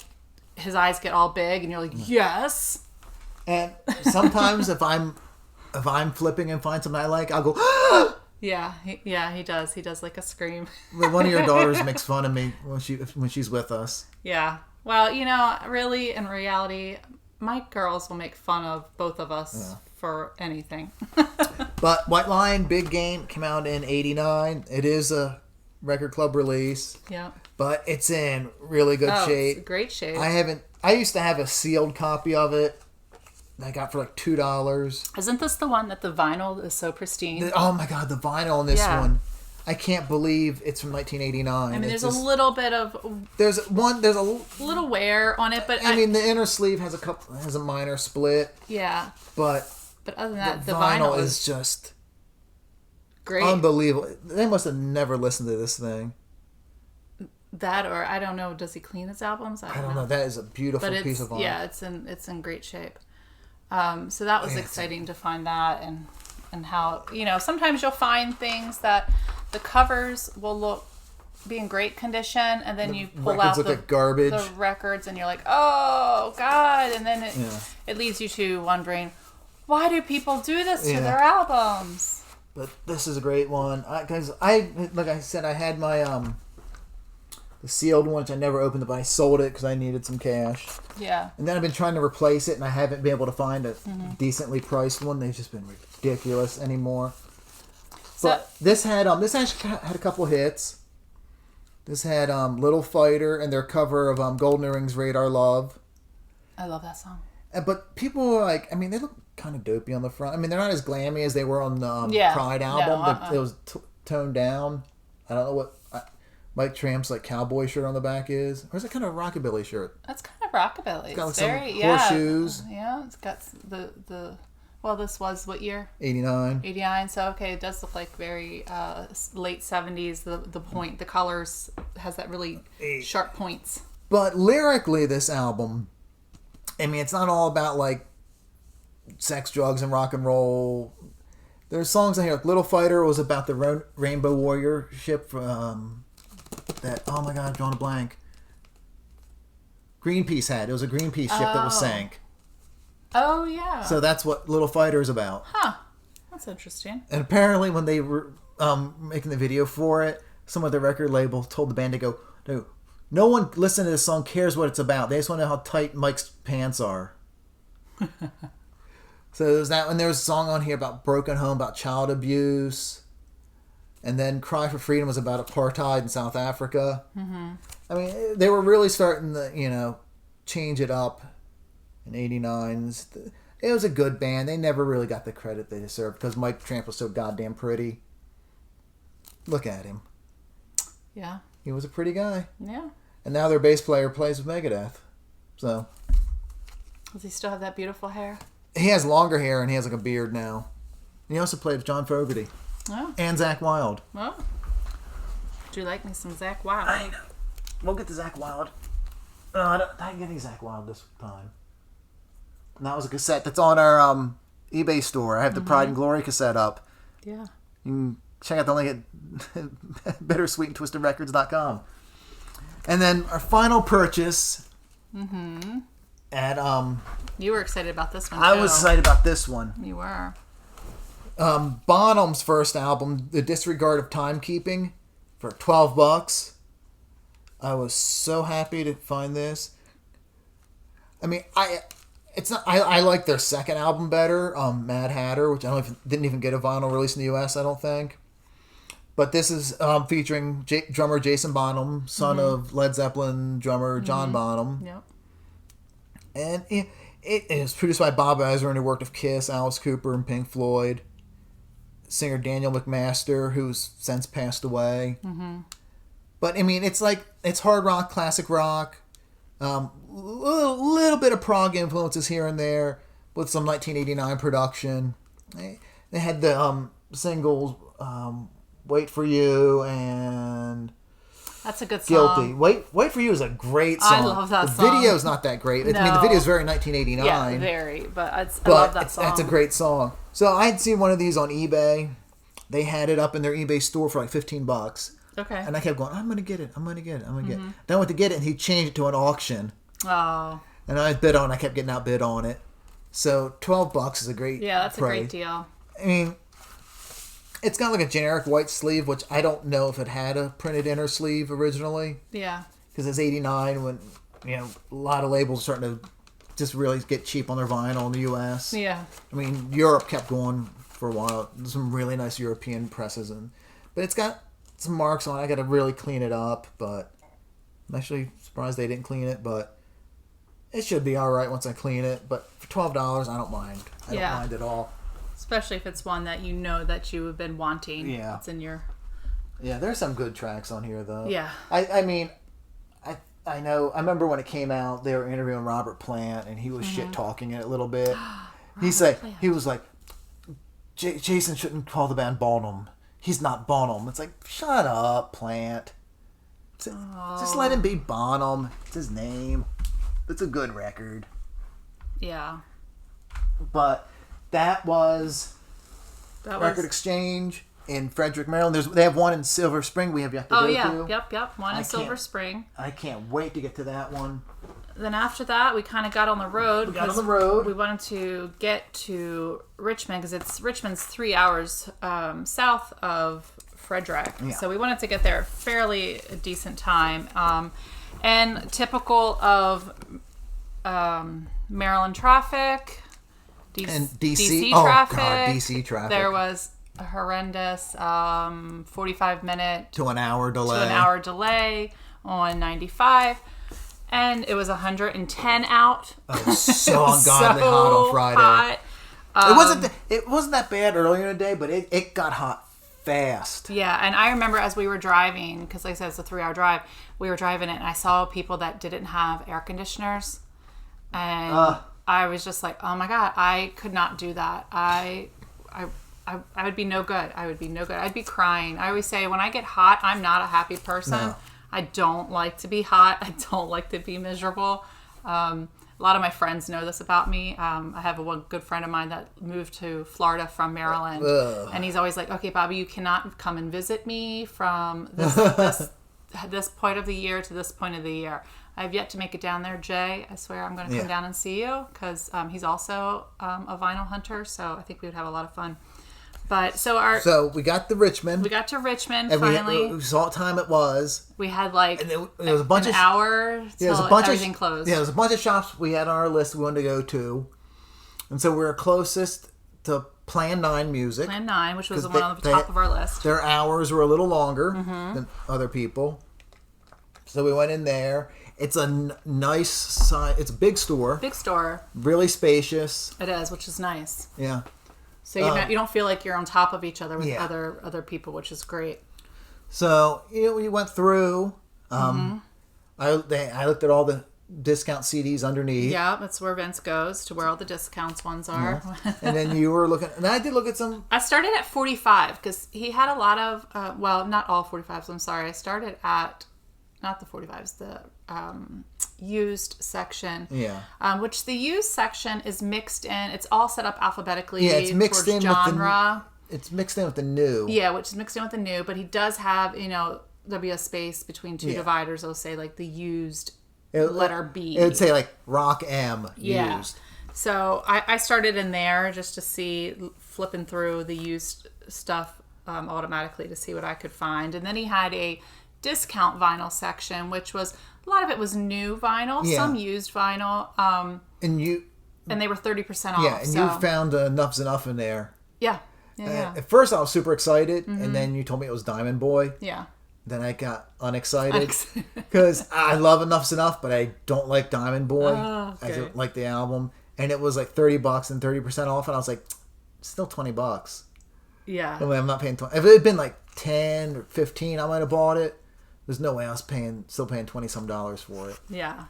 his eyes get all big and you're like, yes. And sometimes if I'm flipping and find something I like, I'll go, Yeah, he does. He does like a scream. One of your daughters makes fun of me when she's with us. Yeah. Well, really, in reality, my girls will make fun of both of us for anything. But White Lion, Big Game, came out in '89. It is a record club release. Yeah. But it's in really good shape. It's great shape. I used to have a sealed copy of it that I got for like $2. Isn't this the one that the vinyl is so pristine? Oh my God, the vinyl on this one. I can't believe it's from 1989. I mean, there's a little bit of... There's a little wear on it, but... I mean, the inner sleeve has a minor split. Yeah. But other than that, the the vinyl is just... Great. Unbelievable. They must have never listened to this thing. That, or I don't know, does he clean his albums? I don't know. That is a beautiful piece of art. Yeah, it's in great shape. So that was exciting to find that, and how, sometimes you'll find things that the covers will be in great condition, and then you pull out garbage. The records and you're like, oh God, and then it leads you to wondering, why do people do this to their albums? But this is a great one, because like I said, I had my the sealed one, which I never opened it, but I sold it because I needed some cash. Yeah. And then I've been trying to replace it, and I haven't been able to find a decently priced one. They've just been ridiculous anymore. But this actually had a couple hits. This had Little Fighter and their cover of Golden Earrings, Radar Love. I love that song. But people were like, I mean, they look kind of dopey on the front. I mean, they're not as glammy as they were on the Pride album. No, It was toned down. I don't know what Mike Tramp's like cowboy shirt on the back is. Or is it kind of a rockabilly shirt? That's kind of rockabilly. It's got like some horseshoes. Yeah, it's got the well, this was what year? 89. 89. So okay, it does look like very late 70s. The point, the colors has that really sharp points. But lyrically, this album, I mean, it's not all about like sex, drugs, and rock and roll. There's songs on here. Like Little Fighter was about the Rainbow Warrior ship from that. Oh my God, I'm drawing a blank. Greenpeace had. It was a Greenpeace ship that was sank. Oh yeah. So that's what Little Fighter is about. Huh. That's interesting. And apparently, when they were making the video for it, some of the record label told the band to go, no one listening to this song cares what it's about. They just want to know how tight Mike's pants are. So there's that, and there was a song on here about broken home, about child abuse, and then Cry for Freedom was about apartheid in South Africa. Mm-hmm. I mean, they were really starting to, change it up in '89. It was a good band. They never really got the credit they deserved because Mike Tramp was so goddamn pretty. Look at him. Yeah. He was a pretty guy. Yeah. And now their bass player plays with Megadeth. So. Does he still have that beautiful hair? He has longer hair and he has like a beard now. And he also played with John Fogerty. Oh. And Zach Wilde. Well, do you like me some Zach Wilde? I know. We'll get to Zach Wilde. I didn't get any Zach Wilde this time. And that was a cassette that's on our eBay store. I have the Pride and Glory cassette up. Yeah. You can check out the link at bittersweetandtwistedrecords.com. And then our final purchase at You were excited about this one, I too. was excited about this one. You were. Bonham's first album, The Disregard of Timekeeping, for $12. I was so happy to find this. I mean, I like their second album better, Mad Hatter, which didn't even get a vinyl release in the U.S., I don't think. But this is featuring drummer Jason Bonham, son of Led Zeppelin drummer John Bonham. Yep. And it is produced by Bob Ezrin, who worked with Kiss, Alice Cooper, and Pink Floyd. Singer Daniel McMaster, who's since passed away. But I mean, it's hard rock, classic rock, little bit of prog influences here and there, with some 1989 production. They had the singles "Wait for You" and That's a good song. "Guilty." Wait for You is a great song. I love that the song. The video's not that great. I mean, the video's very 1989. Yeah, very. But I love that song. That's a great song. So I'd seen one of these on eBay. They had it up in their eBay store for like $15. Okay. And I kept going, I'm going to get it. Then I went to get it, and he changed it to an auction. Oh. And I bid on it. I kept getting outbid on it. So $12 is a great Yeah, that's price. a great deal. I mean, it's got like a generic white sleeve, which I don't know if it had a printed inner sleeve originally. Yeah. Because it's 89 when, a lot of labels are starting to just really get cheap on their vinyl in the U.S. Yeah. I mean, Europe kept going for a while. There's some really nice European presses, but it's got some marks on it. I got to really clean it up, but I'm actually surprised they didn't clean it, but it should be all right once I clean it. But for $12, I don't mind. I don't mind at all. Especially if it's one that you know that you have been wanting. Yeah. It's in your... Yeah, there's some good tracks on here, though. Yeah. I mean, I know, I remember when it came out, they were interviewing Robert Plant, and he was shit-talking it a little bit. He was like, Jason shouldn't call the band Bonham. He's not Bonham. It's like, shut up, Plant. Just let him be Bonham. It's his name. It's a good record. Yeah. But that was Record Exchange in Frederick, Maryland. They have one in Silver Spring we have yet to go to. Yep. One in Silver Spring. I can't wait to get to that one. Then after that, we kind of got on the road. We wanted to get to Richmond because Richmond's 3 hours south of Frederick. Yeah. So we wanted to get there fairly a decent time. And typical of Maryland traffic, and DC traffic. Oh God, DC traffic. There was a horrendous 45-minute to an hour delay on 95. And it was 110 out. Oh, it was so ungodly hot on Friday. It wasn't that bad earlier in the day, but it got hot fast. Yeah, and I remember as we were driving, because like I said, it's a 3-hour drive, we were driving it, and I saw people that didn't have air conditioners. And I was just like, oh my God, I could not do that. I would be no good. I'd be crying. I always say, when I get hot, I'm not a happy person. No. I don't like to be hot. I don't like to be miserable. A lot of my friends know this about me. I have one good friend of mine that moved to Florida from Maryland. And he's always like, okay, Bobbie, you cannot come and visit me from this point of the year to this point of the year. I have yet to make it down there, Jay. I swear I'm going to come down and see you because he's also a vinyl hunter. So I think we would have a lot of fun. But so we got to Richmond. We got to Richmond and finally. We saw what time it was. We had like and there was a bunch an hour till everything closed. Yeah, there was a bunch of shops we had on our list we wanted to go to, and so we were closest to Plan 9 Music. Plan 9, which was the one on the top of our list. Their hours were a little longer than other people, so we went in there. It's a nice size. It's a big store. Big store. Really spacious. It is, which is nice. Yeah. So you don't feel like you're on top of each other with other people, which is great. So we went through. I looked at all the discount CDs underneath. Yeah, that's where Vince goes, to where all the discounts ones are. Yeah. And then you were looking, and I did look at some. I started at 45 because he had a lot of, well, not all 45s, I'm sorry. I started at, not the 45s, the used section. Yeah. Which the used section is mixed in. It's all set up alphabetically. Yeah, it's mixed in genre. It's mixed in with the new. Yeah, which is mixed in with the new. But he does have, there'll be a space between two dividers. It'll say like the used letter B. It would say like Rock M yeah. used. So I started in there just to see, flipping through the used stuff automatically to see what I could find. And then he had a discount vinyl section, which was, a lot of it was new vinyl, some used vinyl. And they were 30% off. Yeah, and you found Enough's Enough in there. Yeah. Yeah. At first I was super excited, and then you told me it was Diamond Boy. Yeah. Then I got unexcited because I love Enough's Enough, but I don't like Diamond Boy. Oh, okay. I don't like the album, and it was like $30 and 30% off, and I was like, still $20. Yeah. I mean, I'm not paying 20. If it had been like 10 or 15, I might have bought it. There's no way I was still paying $20 for it. Yeah.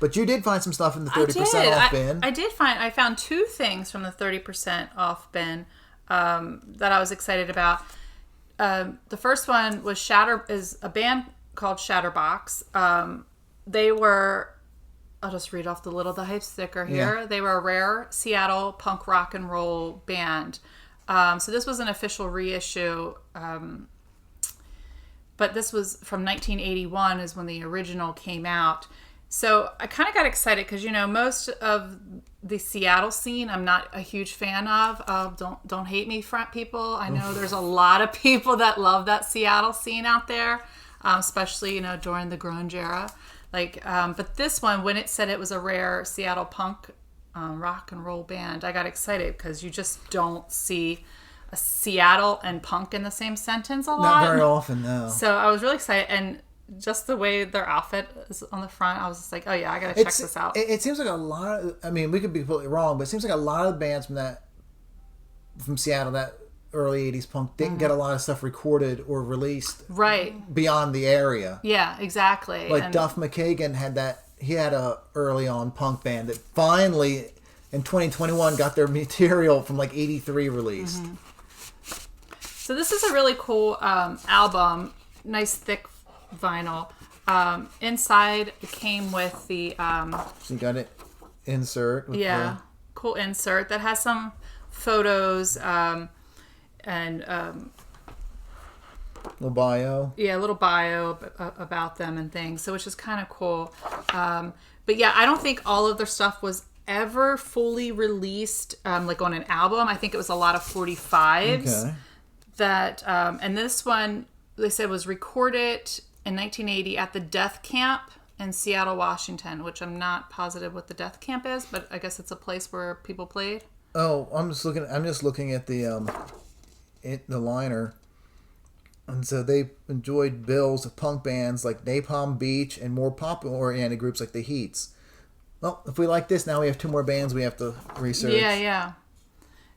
But you did find some stuff in the 30% off bin. I found two things from the 30% off bin that I was excited about. The first one was is a band called Shatter Box. They were, I'll just read off the hype sticker here. Yeah. They were a rare Seattle punk rock and roll band. So this was an official reissue. But this was from 1981 is when the original came out. So I kind of got excited because, most of the Seattle scene I'm not a huge fan of. Don't hate me, front people. I know there's a lot of people that love that Seattle scene out there, especially, during the grunge era. But this one, when it said it was a rare Seattle punk rock and roll band, I got excited because you just don't see a Seattle and punk in the same sentence a lot. Not very often, no. So I was really excited, and just the way their outfit is on the front, I was just like, oh yeah, I gotta check this out. It seems like a lot of, I mean, we could be completely wrong, but it seems like a lot of bands from Seattle, that early 80s punk, didn't get a lot of stuff recorded or released beyond the area. Yeah, exactly. Like Duff McKagan he had a early on punk band that finally in 2021 got their material from like 83 released. Mm-hmm. So this is a really cool album, nice thick vinyl. Inside it came with the so you got it insert with cool insert that has some photos and little bio. Yeah, a little bio about them and things, so which is kind of cool. But yeah, I don't think all of their stuff was ever fully released like on an album. I think it was a lot of 45s. Okay. That and this one they said was recorded in 1980 at the Death Camp in Seattle, Washington, which I'm not positive what the Death Camp is, but I guess it's a place where people played. Oh, I'm just looking at the liner, and so they enjoyed bills of punk bands like Napalm Beach and more pop-oriented groups like the Heats. Well, if we like this, now we have two more bands we have to research. Yeah.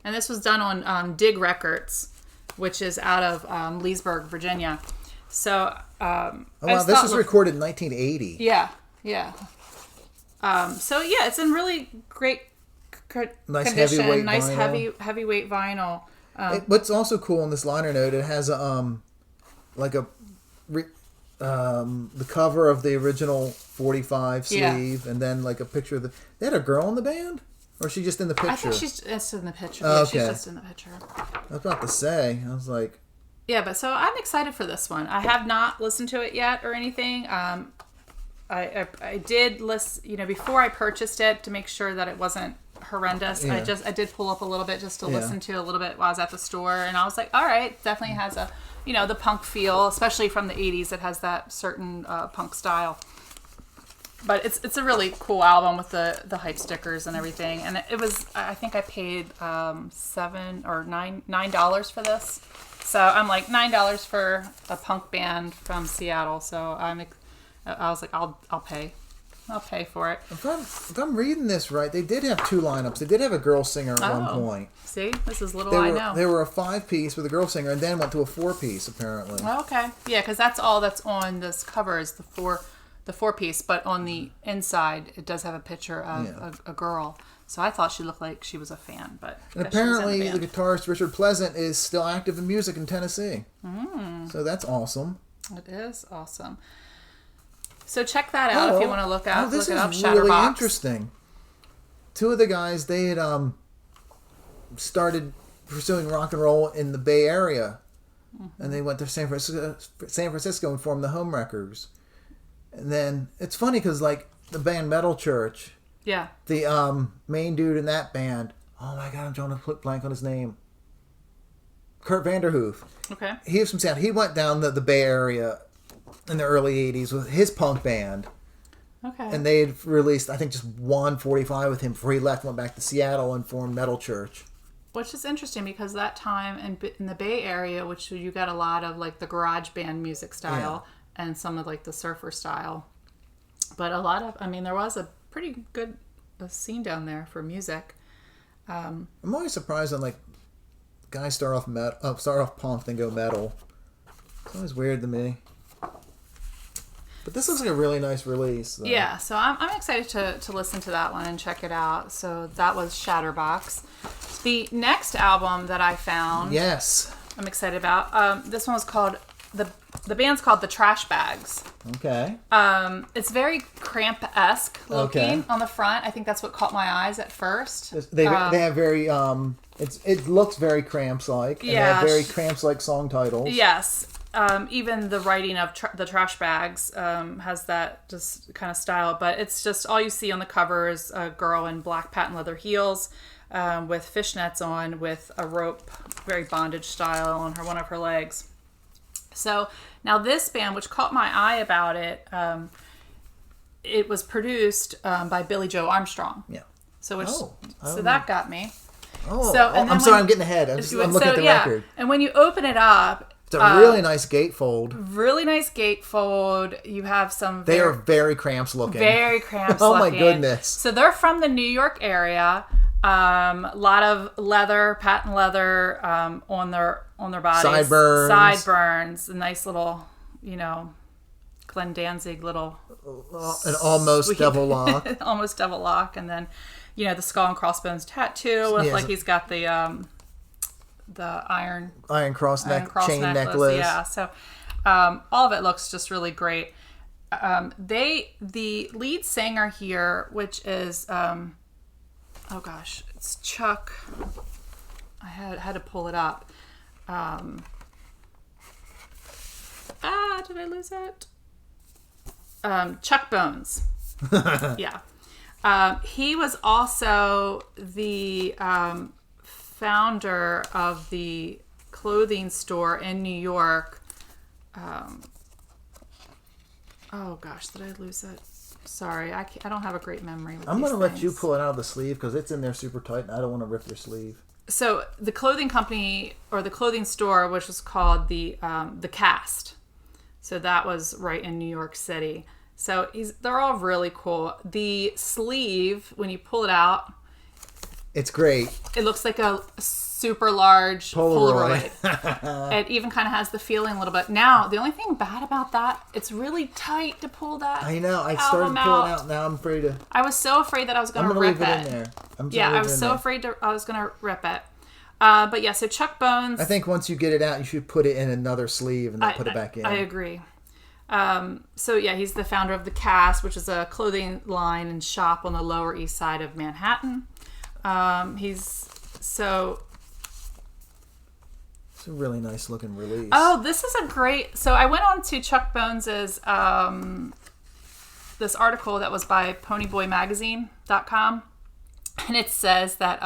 And this was done on Dig Records, which is out of Leesburg, Virginia. So, this was recorded in 1980. Yeah. It's in really great condition. Heavyweight nice vinyl. heavyweight vinyl. What's also cool in this liner note, it has the cover of the original 45 sleeve, and then like a picture of they had a girl in the band? Or is she just in the picture? I think she's just in the picture. Oh, yeah, okay. She's just in the picture. I was about to say. I was like... Yeah, but so I'm excited for this one. I have not listened to it yet or anything. I did listen, before I purchased it to make sure that it wasn't horrendous. Yeah. I did pull up a little bit just to listen to a little bit while I was at the store, and I was like, all right, definitely has a, the punk feel, especially from the 80s. It has that certain punk style. But it's a really cool album with the hype stickers and everything. And it was, I think I paid $7 or $9 for this. So I'm like $9 for a punk band from Seattle. So I was like, I'll pay. I'll pay for it. If I'm reading this right, they did have two lineups. They did have a girl singer at one point. See, this is I know. They were a 5-piece with a girl singer, and then went to a 4-piece apparently. Oh, okay, yeah, because that's all that's on this cover is the the 4-piece, but on the inside it does have a picture of a girl. So I thought she looked like she was a fan, but and apparently the guitarist Richard Pleasant is still active in music in Tennessee. So that's awesome. It is awesome. So check that out if you want to look out. This look it up. is Shatter really Box. interesting. Two of the guys, they had started pursuing rock and roll in the Bay Area, and they went to San Francisco and formed the Homewreckers. And then it's funny because like the band Metal Church, the main dude in that band, oh my god, I'm trying to put blank on his name. Kurt Vanderhoof. Okay. He was from Seattle. He went down the Bay Area in the early 80s with his punk band. Okay. And they had released, I think, just one 45 with him before he left, went back to Seattle and formed Metal Church. Which is interesting because that time in the Bay Area, which you got a lot of like the garage band music style and some of like the surfer style. But a lot of, I mean, there was a pretty good scene down there for music. I'm always surprised when like guys start off punk, then go metal. It's always weird to me. But this looks like a really nice release. So. Yeah, so I'm excited to listen to that one and check it out. So that was Shatter Box. The next album that I found, I'm excited about. This one was called the band's called the Trash Bags. Okay. It's very Cramp-esque looking on the front. I think that's what caught my eyes at first. They have very it looks very Cramps-like. And they have very Cramps-like song titles. Yes. Even the writing of the Trash Bags has that just kind of style, but it's just all you see on the cover is a girl in black patent leather heels with fishnets on with a rope, very bondage style on one of her legs. So now this band, which caught my eye about it, it was produced by Billy Joe Armstrong. Yeah. So that got me. I'm sorry, I'm getting ahead. I'm looking at the record. And when you open it up, it's a really nice gatefold. Really nice gatefold. You have some... They are very Cramps looking. Very Cramps looking. Oh my goodness. So they're from the New York area. A lot of leather, patent leather on their bodies. Sideburns. A nice little, Glenn Danzig little... An almost double lock. Almost double lock. And then, the skull and crossbones tattoo with he's got the iron cross chain necklace. Yeah, so all of it looks just really great. The lead singer here, which is it's Chuck. I had to pull it up. Did I lose it? Chuck Bones. Yeah. He was also the founder of the clothing store in New York. Did I lose it? Sorry, I don't have a great memory with I'm going to these let you pull it out of the sleeve because it's in there super tight and I don't want to rip your sleeve. So the clothing company or the clothing store, which was called the Cast. So that was right in New York City. So they're all really cool. The sleeve, when you pull it out, it's great. It looks like a super large Polaroid. It even kind of has the feeling a little bit. Now, the only thing bad about that, it's really tight to pull that. I know. I started to pull it out. Now I'm afraid to. I was so afraid that I was going to rip it. I'm going to leave it in there. I was so afraid I was going to rip it. But yeah, so Chuck Bones. I think once you get it out, you should put it in another sleeve and then put it back in. I agree. So yeah, he's the founder of the Cast, which is a clothing line and shop on the Lower East Side of Manhattan. It's a really nice looking release. Oh, this is a great... So I went on to Chuck Bones's this article that was by ponyboymagazine.com, and it says that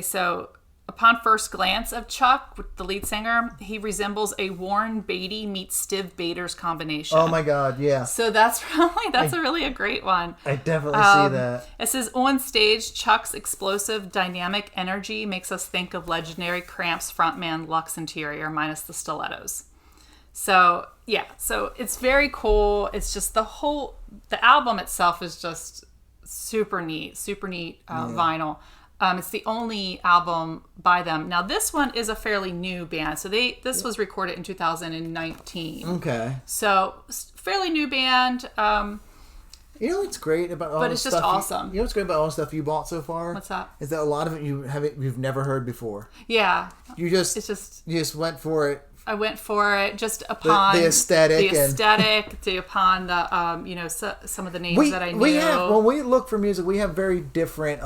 so upon first glance of Chuck, the lead singer, he resembles a Warren Beatty meets Stiv Bators combination. Oh my God, yeah. So that's really a great one. I definitely see that. It says, on stage, Chuck's explosive, dynamic energy makes us think of legendary Cramps frontman Lux Interior minus the stilettos. So, yeah. So it's very cool. It's just the album itself is just super neat vinyl. It's the only album by them. Now, this one is a fairly new band. So this was recorded in 2019. Okay. So, fairly new band. You know what's great about all But the it's just stuff awesome. You know what's great about all the stuff you bought so far? What's that? Is that a lot of it you've never heard before. Yeah. You just went for it. I went for it just upon the aesthetic, upon the some of the names that I knew. When we look for music, we have very different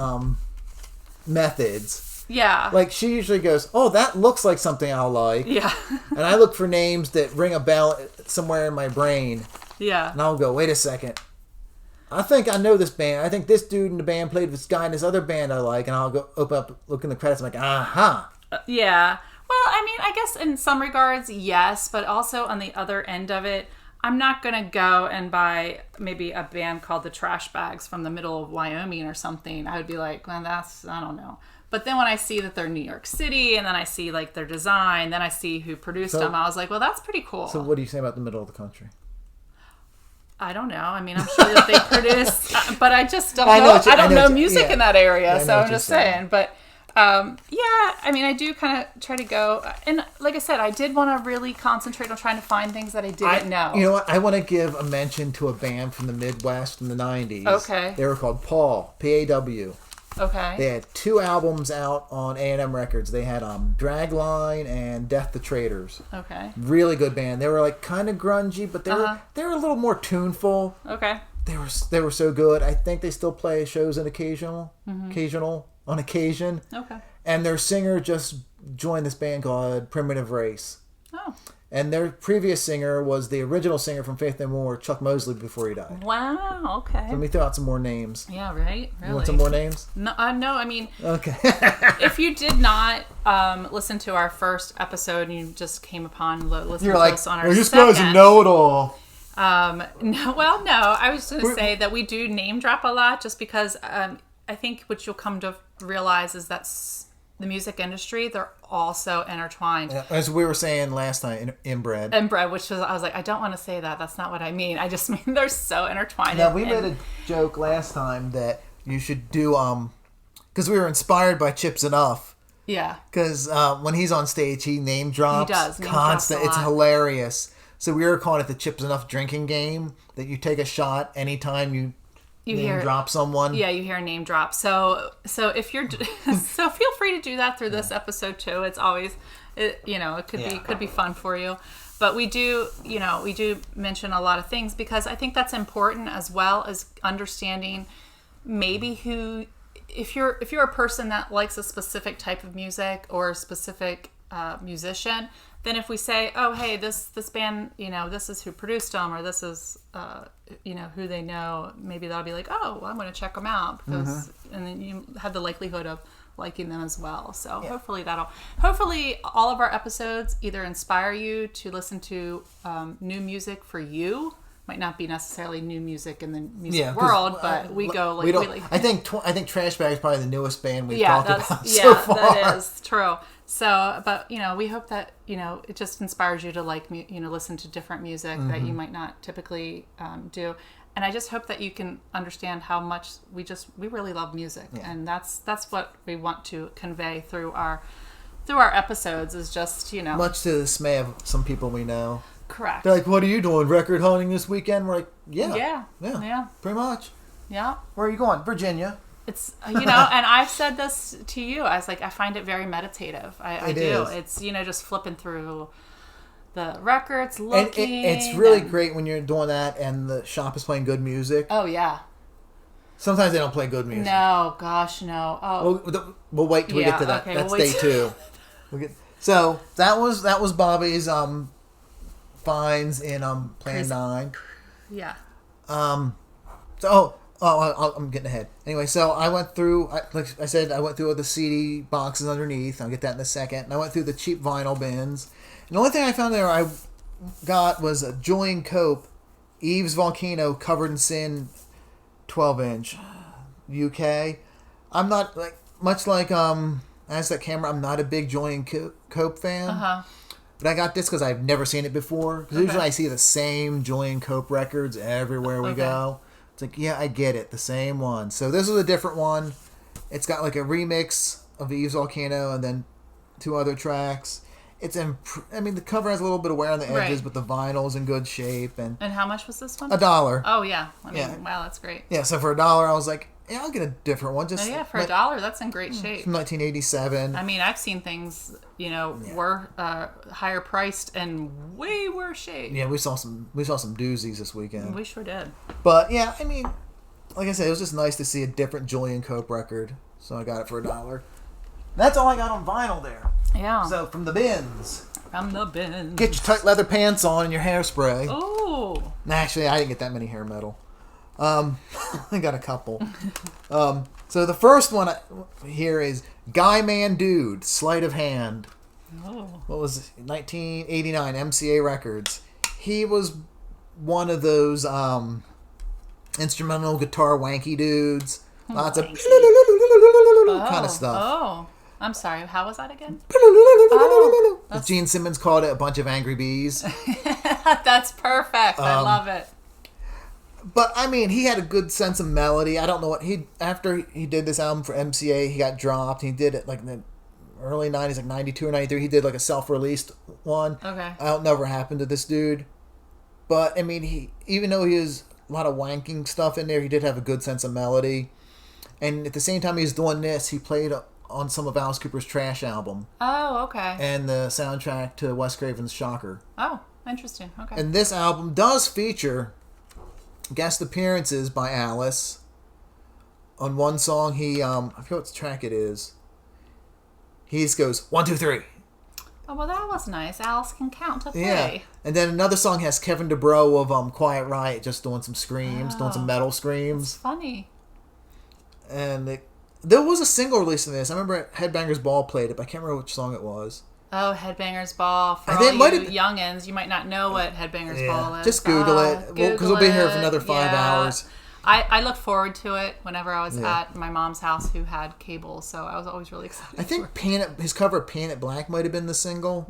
methods. Yeah. Like she usually goes, "Oh, that looks like something I'll like." Yeah. And I look for names that ring a bell somewhere in my brain. Yeah. And I'll go, "Wait a second. I think I know this band. I think this dude in the band played with this guy in this other band I like." And I'll go open up, look in the credits. I'm like, "Aha." Yeah. Well, I mean, I guess in some regards, yes, but also on the other end of it, I'm not going to go and buy maybe a band called the Trash Bags from the middle of Wyoming or something. I would be like, well, I don't know. But then when I see that they're New York City and then I see like their design, then I see who produced them, I was like, well, that's pretty cool. So what do you say about the middle of the country? I don't know. I mean, I'm sure that they produce, but I just don't know. I don't know music in that area, so I'm just saying. But I mean, I do kind of try to go, and like I said, I did want to really concentrate on trying to find things that I didn't know. You know what? I want to give a mention to a band from the Midwest in the 90s. Okay. They were called Paw, P-A-W. Okay. They had 2 albums out on A&M Records. They had Dragline and Death to Traitors. Okay. Really good band. They were like kind of grungy, but they were a little more tuneful. Okay. They were so good. I think they still play shows on occasion. Okay. And their singer just joined this band called Primitive Race. Oh. And their previous singer was the original singer from Faith No More, Chuck Mosley, before he died. Wow. Okay. So let me throw out some more names. Yeah. Right. Really. You want some more names? No. No. I mean. Okay. If you did not listen to our first episode and you just came upon listening to us on our this second, guy's a know-it-all. No. Well, no. I was going to say that we do name drop a lot, just because I think what you'll come to realize is that the music industry, they're all so intertwined. As we were saying last night, inbred. Inbred, which was, I was like, I don't want to say that. That's not what I mean. I just mean they're so intertwined. Now, we made a joke last time that you should do, because we were inspired by Chips Enough. Yeah. Because when he's on stage, he name drops. He does. Constant. It's hilarious. So we were calling it the Chips Enough drinking game, that you take a shot anytime you name drop someone. Yeah, you hear a name drop. So if you're so feel free to do that through this episode too. It's always it could be fun for you. But we do mention a lot of things because I think that's important, as well as understanding maybe who, if you're a person that likes a specific type of music or a specific musician, then if we say, oh, hey, this band, this is who produced them, or this is, who they know, maybe that'll be like, oh, well, I'm going to check them out, because, and then you have the likelihood of liking them as well. So hopefully all of our episodes either inspire you to listen to new music for you. Might not be necessarily new music in the music world, but we go like I think Trash Bag is probably the newest band we've talked about so far. That is true. So, but we hope that it just inspires you to listen to different music that you might not typically do. And I just hope that you can understand how much we really love music, and that's what we want to convey through our episodes. Is just much to the dismay of some people we know. Correct. They're like, "What are you doing? Record hunting this weekend?" We're like, Yeah, pretty much. Yeah. Where are you going? Virginia. It's and I've said this to you. I was like, I find it very meditative. I do. It's just flipping through the records, looking. And it's really great when you're doing that and the shop is playing good music. Oh yeah. Sometimes they don't play good music. No, gosh, no. Oh, we'll wait till we get to that. Okay, that's day 2. So that was Bobbie's finds in Plan 9. Yeah. I'm getting ahead. Anyway, so I went through, like I said, I went through the CD boxes underneath. I'll get that in a second. And I went through the cheap vinyl bins. And the only thing I found there I got was a Julian Cope Eve's Volcano Covered in Sin 12-inch UK. I'm not, much like Aztec Camera, I'm not a big Julian Cope fan. Uh-huh. But I got this because I've never seen it before. Because usually I see the same Julian Cope records everywhere we go. It's like, yeah, I get it. The same one. So this was a different one. It's got like a remix of Eve's Volcano and then 2 other tracks. It's the cover has a little bit of wear on the edges, but the vinyl's in good shape. And how much was this one? $1. Oh yeah, wow, that's great. Yeah, so for $1, I was like, yeah, I'll get a different one. Just for $1, that's in great shape. From 1987. I mean, I've seen things, were higher priced and way worse shape. Yeah, we saw some doozies this weekend. We sure did. But yeah, I mean, like I said, it was just nice to see a different Julian Cope record. So I got it for $1. That's all I got on vinyl there. Yeah. So from the bins. Get your tight leather pants on and your hairspray. Oh. Actually, I didn't get that many hair metal. I got a couple. So the first one here is Guy Man Dude, Sleight of Hand. Oh. What was it? 1989 MCA Records. He was one of those instrumental guitar wanky dudes. Lots of kind of stuff. Oh. I'm sorry, how was that again? Gene Simmons called it a bunch of angry bees. That's perfect. I love it. But I mean, he had a good sense of melody. I don't know what after he did this album for MCA, he got dropped. He did it like in the early 90s, like 92 or 93. He did like a self-released one. Okay. I don't know what happened to this dude. But I mean, even though he has a lot of wanking stuff in there, he did have a good sense of melody. And at the same time he was doing this, he played on some of Alice Cooper's Trash album. Oh, okay. And the soundtrack to Wes Craven's Shocker. Oh, interesting. Okay. And this album does feature guest appearances by Alice. On one song, he I forget what track it is. He just goes 1, 2, 3. Oh well, that was nice. Alice can count to 3. Yeah, and then another song has Kevin DuBrow of Quiet Riot just doing some screams, doing some metal screams. It's funny. And there was a single release of this. I remember Headbangers Ball played it, but I can't remember which song it was. Oh, Headbangers Ball. For all you youngins, you might not know what Headbangers Ball is. Just Google it. Because we'll be here for another 5 hours. I look forward to it whenever I was at my mom's house who had cable, so I was always really excited. I think his cover of Paint It Black might have been the single.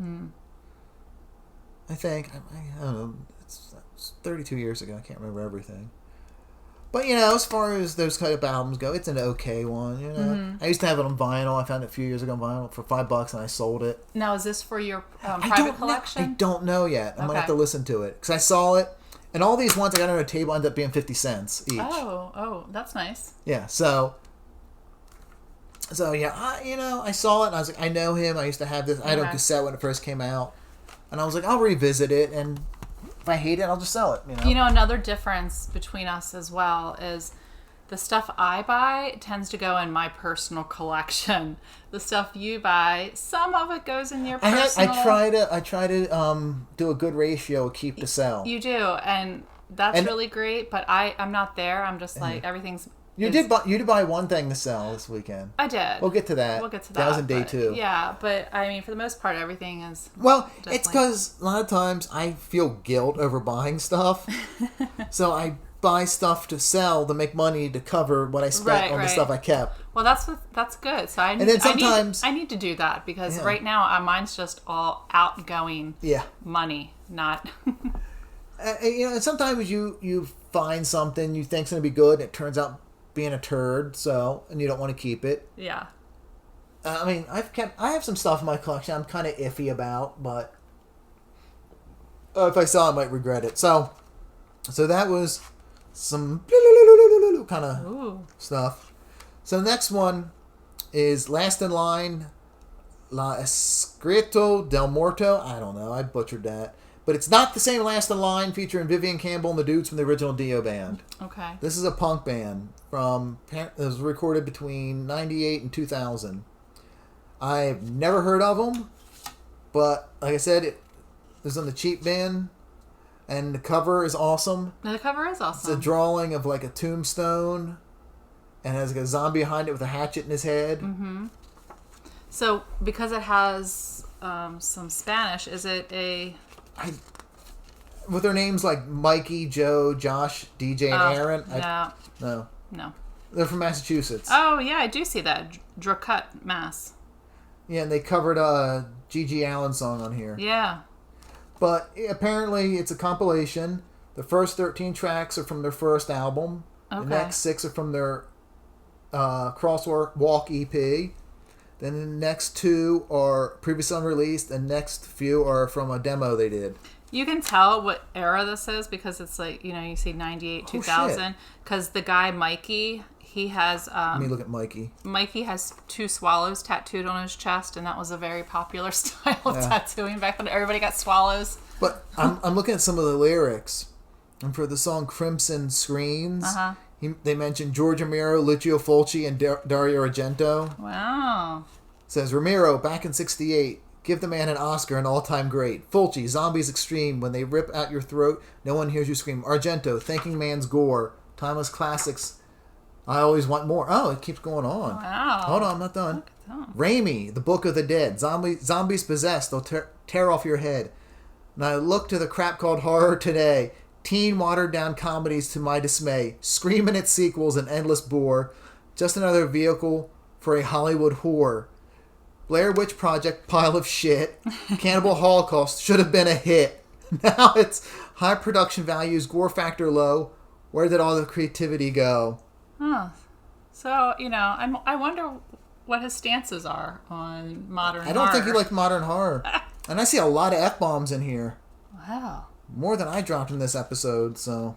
I think. I don't know. It's 32 years ago. I can't remember everything. But, as far as those kind of albums go, it's an okay one, I used to have it on vinyl. I found it a few years ago on vinyl for $5 and I sold it. Now, is this for your private collection? I don't know yet. I'm going to have to listen to it. Because I saw it, and all these ones I got on a table ended up being 50 cents each. Oh, that's nice. Yeah, so yeah, I saw it and I was like, I know him. I used to have this. I had a cassette when it first came out. And I was like, I'll revisit it, and if I hate it, I'll just sell it. Another difference between us as well is the stuff I buy tends to go in my personal collection. The stuff you buy, some of it goes in your personal. I try to do a good ratio of keep to sell. You do, and that's really great. But I'm not there. I'm just like everything's. You did buy one thing to sell this weekend. I did. We'll get to that. That was in day 2. Yeah, but I mean, for the most part, everything is. Well, it's because a lot of times I feel guilt over buying stuff, so I buy stuff to sell to make money to cover what I spent on the stuff I kept. Well, that's good. So I need to do that because right now mine's just all outgoing money, not. And sometimes you find something you think's gonna be good, and it turns out being a turd, and you don't want to keep it. Yeah. I mean, I have some stuff in my collection I'm kind of iffy about, but if I sell it, I might regret it. So that was some kind of stuff. So the next one is Last in Line, La Escrito del Muerto. I don't know, I butchered that. But it's not the same Last in Line featuring Vivian Campbell and the dudes from the original Dio band. Okay. This is a punk band it was recorded between 98 and 2000. I've never heard of them, but like I said, it was on the cheap bin, and the cover is awesome. The cover is awesome. It's a drawing of like a tombstone, and has like a zombie behind it with a hatchet in his head. Mm-hmm. So because it has some Spanish, is it a... with their names like Mikey, Joe, Josh, DJ, and Aaron. No. They're from Massachusetts. Oh yeah, I do see that. Dracut, Mass. Yeah, and they covered a G.G. Allen song on here. Yeah. But apparently it's a compilation. The first 13 tracks are from their first album. Okay. The next 6 are from their Crosswalk EP. Then the next 2 are previously unreleased, and next few are from a demo they did. You can tell what era this is because it's like, you see 98, 2000. Because the guy, Mikey, he has... Let me look at Mikey. Mikey has 2 swallows tattooed on his chest, and that was a very popular style of tattooing back when everybody got swallows. But I'm looking at some of the lyrics. And for the song Crimson Screens, they mentioned George Romero, Lucio Fulci, and Dario Argento. Wow. It says, Romero, back in 68, give the man an Oscar, an all-time great. Fulci, Zombies Extreme, when they rip out your throat, no one hears you scream. Argento, Thanking Man's Gore, timeless classics, I Always Want More. Oh, it keeps going on. Wow. Hold on, I'm not done. Raimi, The Book of the Dead, Zombies Possessed, they'll tear off your head. And I look to the crap called horror today. Teen watered-down comedies to my dismay. Screaming at sequels and endless bore. Just another vehicle for a Hollywood whore. Blair Witch Project, pile of shit. Cannibal Holocaust should have been a hit. Now it's high production values, gore factor low. Where did all the creativity go? Huh. So, I wonder what his stances are on modern horror. I don't think he liked modern horror. And I see a lot of F-bombs in here. Wow. More than I dropped in this episode, so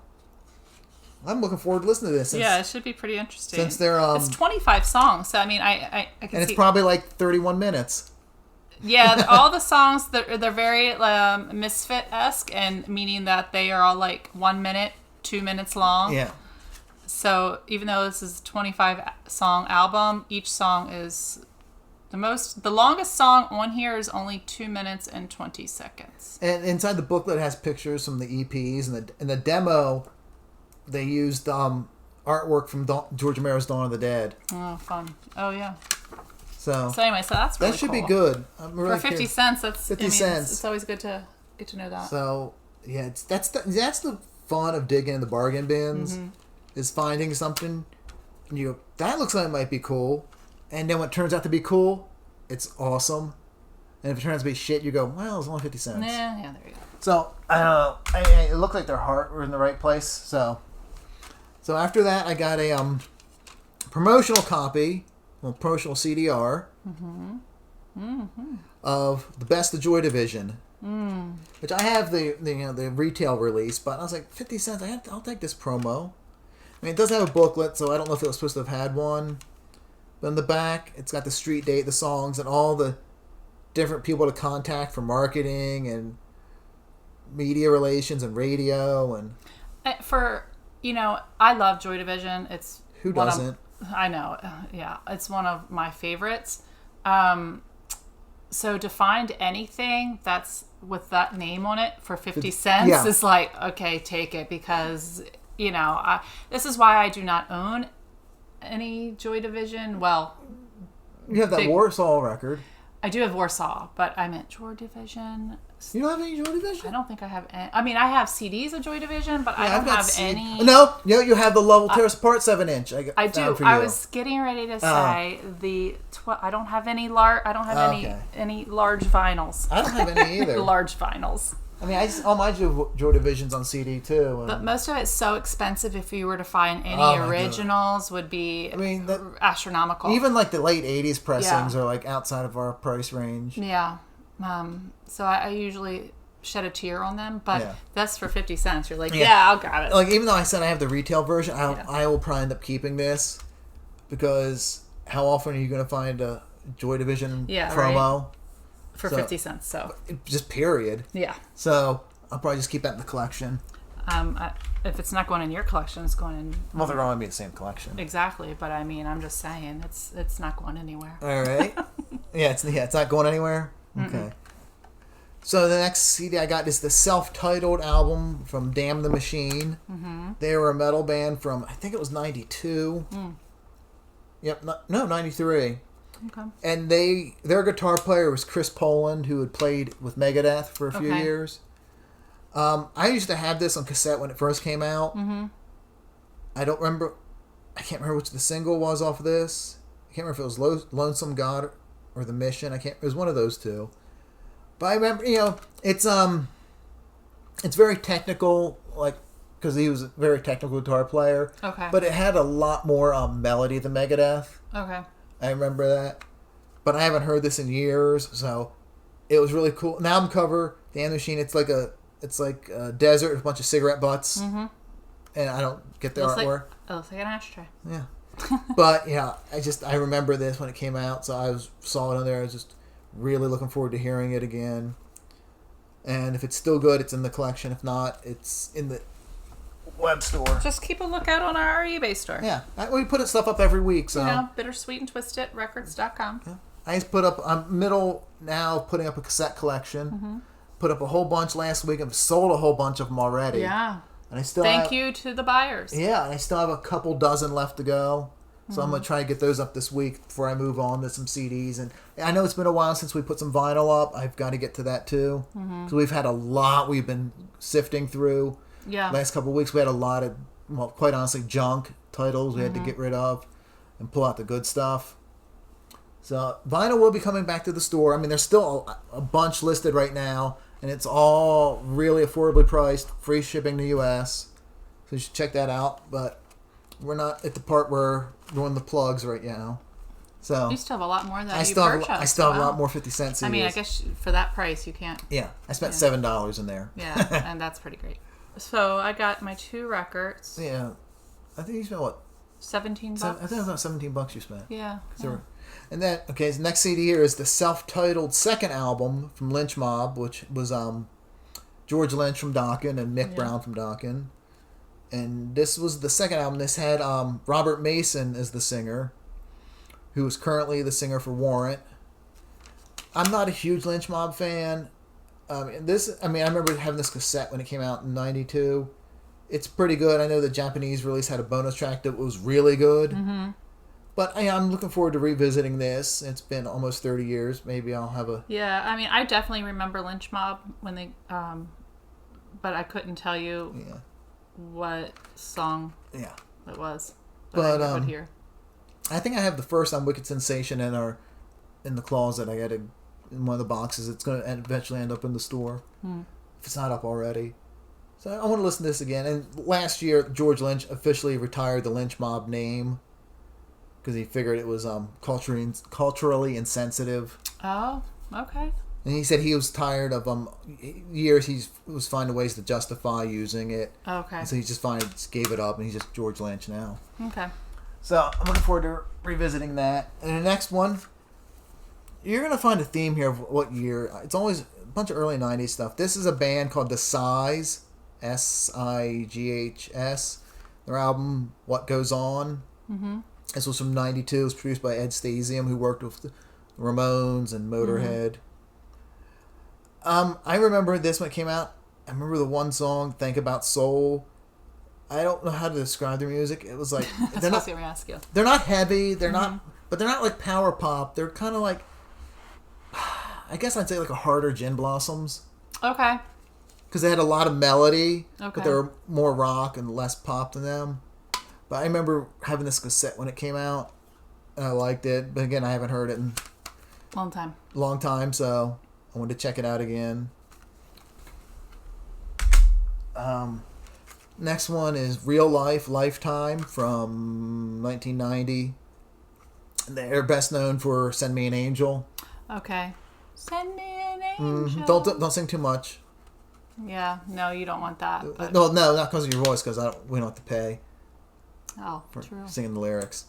I'm looking forward to listening to this. Yeah, it should be pretty interesting. Since they're it's 25 songs, so I mean, I can and it's probably like 31 minutes. Yeah, all the songs they're very Misfit-esque, and meaning that they are all like 1 minute, 2 minutes long. Yeah. So even though this is a 25 song album, each song is the longest song on here is only 2 minutes and 20 seconds. And inside the booklet it has pictures from the EPs, and the demo they used artwork from George Romero's Dawn of the Dead. Oh, fun! Oh yeah. So anyway, that's really that should cool. be good. I'm really for 50 cents. That's 50 cents. It's always good to get to know that. So yeah, that's the fun of digging in the bargain bins, is finding something and you go, that looks like it might be cool, and then when it turns out to be cool, it's awesome. And if it turns out to be shit, you go, well, it's only 50 cents. Yeah, there you go. So I don't know. It looked like their heart were in the right place. So after that, I got a promotional copy, promotional CDR of the Best of Joy Division, which I have the retail release, but I was like 50 cents. I'll take this promo. I mean, it does have a booklet, so I don't know if it was supposed to have had one. But in the back, it's got the street date, the songs, and all the different people to contact for marketing and media relations and radio and I love Joy Division. It's who doesn't? I know, yeah, it's one of my favorites. So to find anything that's with that name on it for 50 cents is like, okay, take it, because this is why I do not own any Joy Division. Well, you have that Warsaw record. I do have Warsaw, but I meant Joy Division. You don't have any Joy Division? I don't think I have any. I mean, I have CDs of Joy Division, but I don't have any. No, you have the Love Will Tear Us Apart 7-inch. I do. I was getting ready to say I don't have any any large vinyls. I don't have any either. Large vinyls. I mean, all my Joy Division's on CD too. But most of it's so expensive. If you were to find any originals, would be astronomical. Even like the late '80s pressings are like outside of our price range. Yeah. So I usually shed a tear on them, but that's for 50 cents. You're like, I'll grab it. Like, even though I said I have the retail version, I will probably end up keeping this, because how often are you going to find a Joy Division promo? Right? For 50 cents, so. Just period. Yeah. So I'll probably just keep that in the collection. If it's not going in your collection, it's going in... Well, they're all going to be the same collection. Exactly, but I mean, I'm just saying, it's not going anywhere. All right. It's not going anywhere? Okay. Mm-mm. So the next CD I got is the self-titled album from Damn the Machine. Mm-hmm. They were a metal band from, I think it was 92. Yep, 93. Okay. And their guitar player was Chris Poland, who had played with Megadeth for a few years. I used to have this on cassette when it first came out. Mm-hmm. I can't remember which the single was off of this. I can't remember if it was Lonesome God or The Mission. It was one of those two. But I remember, it's very technical, like because he was a very technical guitar player. Okay. But it had a lot more melody than Megadeth. Okay. I remember that. But I haven't heard this in years, so it was really cool. An album cover, the End Machine, it's like a desert with a bunch of cigarette butts. Mm-hmm. And I don't get the artwork. It looks like an ashtray. Yeah. But, yeah, I remember this when it came out, so I saw it on there. I was just really looking forward to hearing it again. And if it's still good, it's in the collection. If not, it's in the web store. Just keep a lookout on our eBay store. Yeah. We put stuff up every week, so. Bittersweet and Twisted Records.com. Yeah. I just put up, I'm middle now putting up a cassette collection. Mm-hmm. Put up a whole bunch last week. I've sold a whole bunch of them already. Yeah. And I still Thank you to the buyers. Yeah, and I still have a couple dozen left to go. So I'm going to try to get those up this week before I move on to some CDs. And I know it's been a while since we put some vinyl up. I've got to get to that too. Because we've had a lot we've been sifting through. Yeah. Last couple of weeks we had a lot of, well, quite honestly, junk titles we had to get rid of and pull out the good stuff. So vinyl will be coming back to the store. I mean, there's still a bunch listed right now. And it's all really affordably priced. Free shipping to U.S. So you should check that out. But we're not at the part where we're doing the plugs right now. So you still have a lot more that you purchased. I still have a lot more 50 cents. I mean, I guess for that price you can't. Yeah, I spent $7 in there. Yeah, and that's pretty great. So I got my 2 records. Yeah, I think you spent what? $17. I think it was about $17 you spent. Yeah. And then, okay, the next CD here is the self-titled second album from Lynch Mob, which was George Lynch from Dokken and Mick Brown from Dokken. And this was the second album. This had Robert Mason as the singer, who is currently the singer for Warrant. I'm not a huge Lynch Mob fan. I remember having this cassette when it came out in '92. It's pretty good. I know the Japanese release had a bonus track that was really good. Mm-hmm. But I'm looking forward to revisiting this. It's been almost 30 years. Maybe I'll have a... Yeah, I mean, I definitely remember Lynch Mob when they... but I couldn't tell you what song it was. But I would hear. I think I have the first on Wicked Sensation in the closet. I got it in one of the boxes. It's going to eventually end up in the store. If it's not up already. So I want to listen to this again. And last year, George Lynch officially retired the Lynch Mob name. Because he figured it was culturally insensitive. Oh, okay. And he said he was tired of years. He was finding ways to justify using it. Okay. And so he just finally gave it up, and he's just George Lynch now. Okay. So I'm looking forward to revisiting that. And the next one, you're gonna find a theme here of what year. It's always a bunch of early '90s stuff. This is a band called The Sighs, Sighs. Their album What Goes On. Mm-hmm. This was from '92. It was produced by Ed Stasium, who worked with the Ramones and Motorhead. I remember this when it came out. I remember the one song, Think About Soul. I don't know how to describe their music. It was like... That's what I was ask you. They're not heavy. They're not... But they're not like power pop. They're kind of like... I guess I'd say like a harder Gin Blossoms. Okay. Because they had a lot of melody. Okay. But they were more rock and less pop than them. But I remember having this cassette when it came out, and I liked it. But again, I haven't heard it in long time, so I wanted to check it out again. Next one is Real Life, Lifetime from 1990. They're best known for Send Me an Angel. Okay. Send me an angel. Don't sing too much. Yeah, no, you don't want that. But... No, not because of your voice, because we don't have to pay. Oh, true. Singing the lyrics.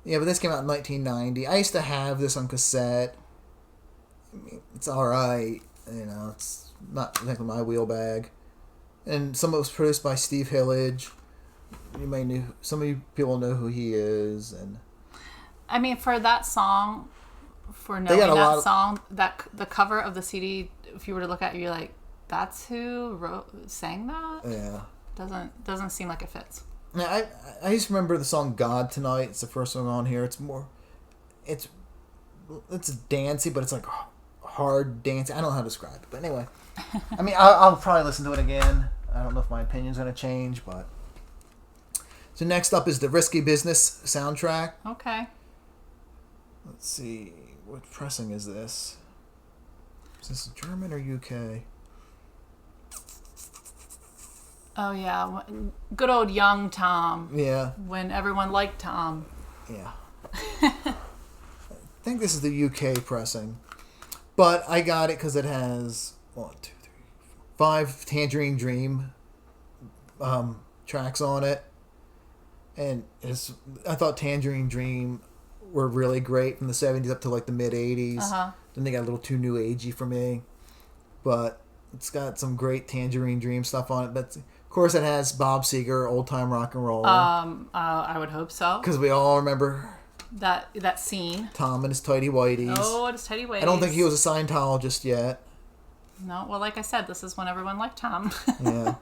Yeah, but this came out in 1990. I used to have this on cassette. I mean, it's alright. It's not exactly my wheel bag. And some of it was produced by Steve Hillage. Some of you people know who he is. And I mean, for that song, the cover of the CD, if you were to look at it, you're like, that's who sang that? Yeah. Doesn't seem like it fits. Now, I used to remember the song God Tonight. It's the first song on here. It's dancey, but it's like hard dancing. I don't know how to describe it. But anyway, I mean, I'll probably listen to it again. I don't know if my opinion's going to change, but... So next up is the Risky Business soundtrack. Okay. Let's see. What pressing is this? Is this German or UK? Oh, yeah. Good old young Tom. Yeah. When everyone liked Tom. Yeah. I think this is the UK pressing. But I got it because it has 5 Tangerine Dream tracks on it. And I thought Tangerine Dream were really great from the 70s up to like the mid 80s. Uh-huh. Then they got a little too new agey for me. But it's got some great Tangerine Dream stuff on it. But of course it has Bob Seger, Old Time Rock and Roll. I would hope so. Because we all remember that scene. Tom and his tighty whities. Oh, his tighty whities. I don't think he was a Scientologist yet. No, well, like I said, this is when everyone liked Tom. Yeah.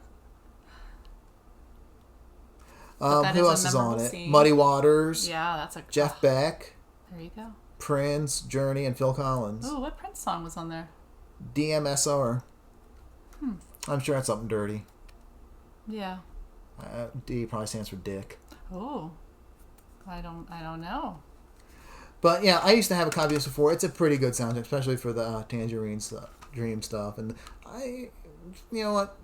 That who is else a is on memorable it? scene. Muddy Waters. Yeah, that's a... Jeff Beck. There you go. Prince, Journey, and Phil Collins. Ooh, what Prince song was on there? DMSR. I'm sure that's something dirty. Yeah. D probably stands for Dick. Oh, I don't know. But yeah, I used to have a copy of this before. It's a pretty good soundtrack, especially for the Tangerine Dream stuff. And you know what?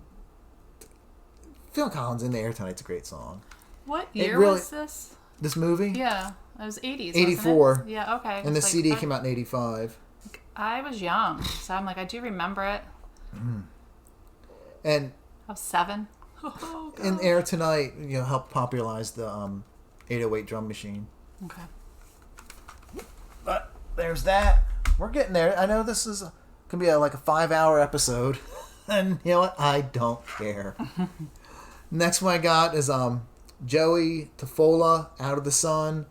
Phil Collins in the Air Tonight's a great song. What year was this? This movie? Yeah, it was 80s. 84. Wasn't it? Yeah, okay. And the CD came out in 85. I was young, so I'm like, I do remember it. And I was 7. Oh, God. in Air Tonight, helped popularize the 808 drum machine. Okay. But there's that. We're getting there. I know this is gonna be like a 5-hour episode, and you know what? I don't care. Next one I got is Joey Tafola, Out of the Sun,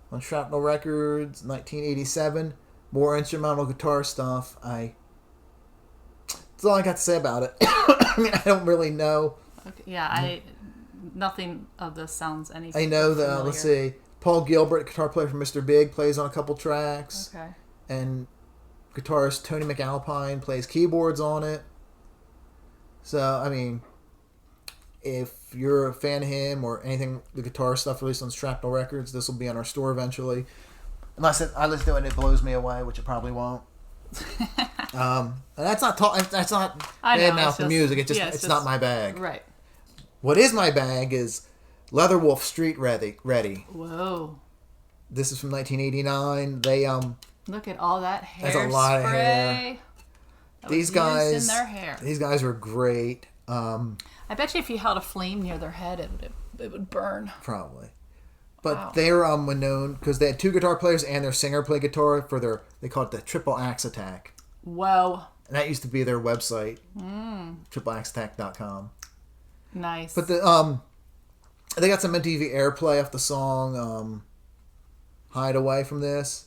on Shrapnel Records, 1987. More instrumental guitar stuff. That's all I got to say about it. I mean, I don't really know. Okay. Yeah, nothing of this sounds anything. I know that. Familiar. Let's see. Paul Gilbert, guitar player from Mr. Big, plays on a couple tracks. Okay. And guitarist Tony McAlpine plays keyboards on it. So, I mean, if you're a fan of him or anything, the guitar stuff released on Shrapnel Records, this will be on our store eventually. Unless I listen to it and it blows me away, which it probably won't. And that's not bad mouth the music. It's not my bag. Right. What is my bag is Leatherwolf Street Ready. Whoa. This is from 1989. They Look at all that hair. That's a lot of hair. These guys in their hair. These guys were great. I bet you if you held a flame near their head, it would burn. Probably. But wow. they were known because they had 2 guitar players and their singer play guitar for they call it the Triple Axe Attack. Whoa. And that used to be their website, tripleaxeattack.com. Nice. But they got some MTV airplay off the song Hideaway from this.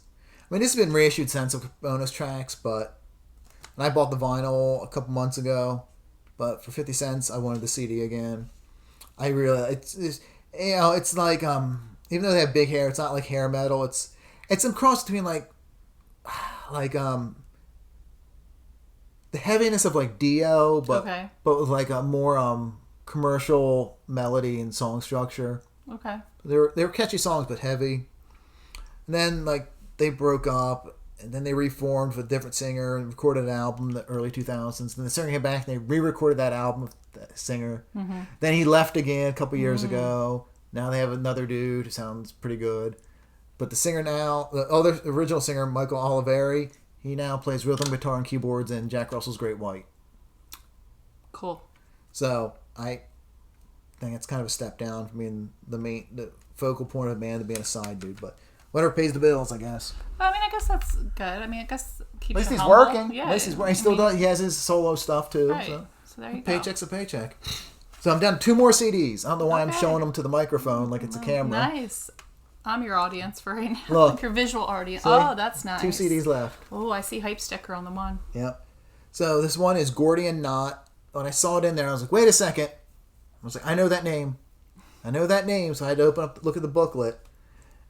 I mean, this has been reissued since of bonus tracks, and I bought the vinyl a couple months ago, but for 50 cents, I wanted the CD again. It's like, even though they have big hair, it's not like hair metal. It's some cross between like the heaviness of like Dio, but with like a more commercial melody and song structure. Okay. They were catchy songs, but heavy. And then like they broke up, and then they reformed with a different singer and recorded an album in the early 2000s. Then the singer came back and they re-recorded that album with the singer. Mm-hmm. Then he left again a couple years ago. Now they have another dude who sounds pretty good. But the singer now, the original singer, Michael Oliveri, he now plays rhythm guitar and keyboards in Jack Russell's Great White. Cool. So I think it's kind of a step down from being the focal point of the band to being a side dude, but whatever pays the bills, I guess. I mean, I guess that's good. I mean, I guess keeps at least you he's humble. working. Yeah, at least he's working. He still does. He has his solo stuff too. Right. So there you paycheck's a paycheck. So I'm down to 2 more CDs. I don't know why I'm showing them to the microphone like it's a camera. Nice. I'm your audience for right now. Look. Like your visual audience. See? Oh, that's nice. 2 CDs left. Oh, I see hype sticker on the one. Yep. So this one is Gordian Knot. When I saw it in there, I was like, wait a second. I was like, I know that name. So I had to look at the booklet.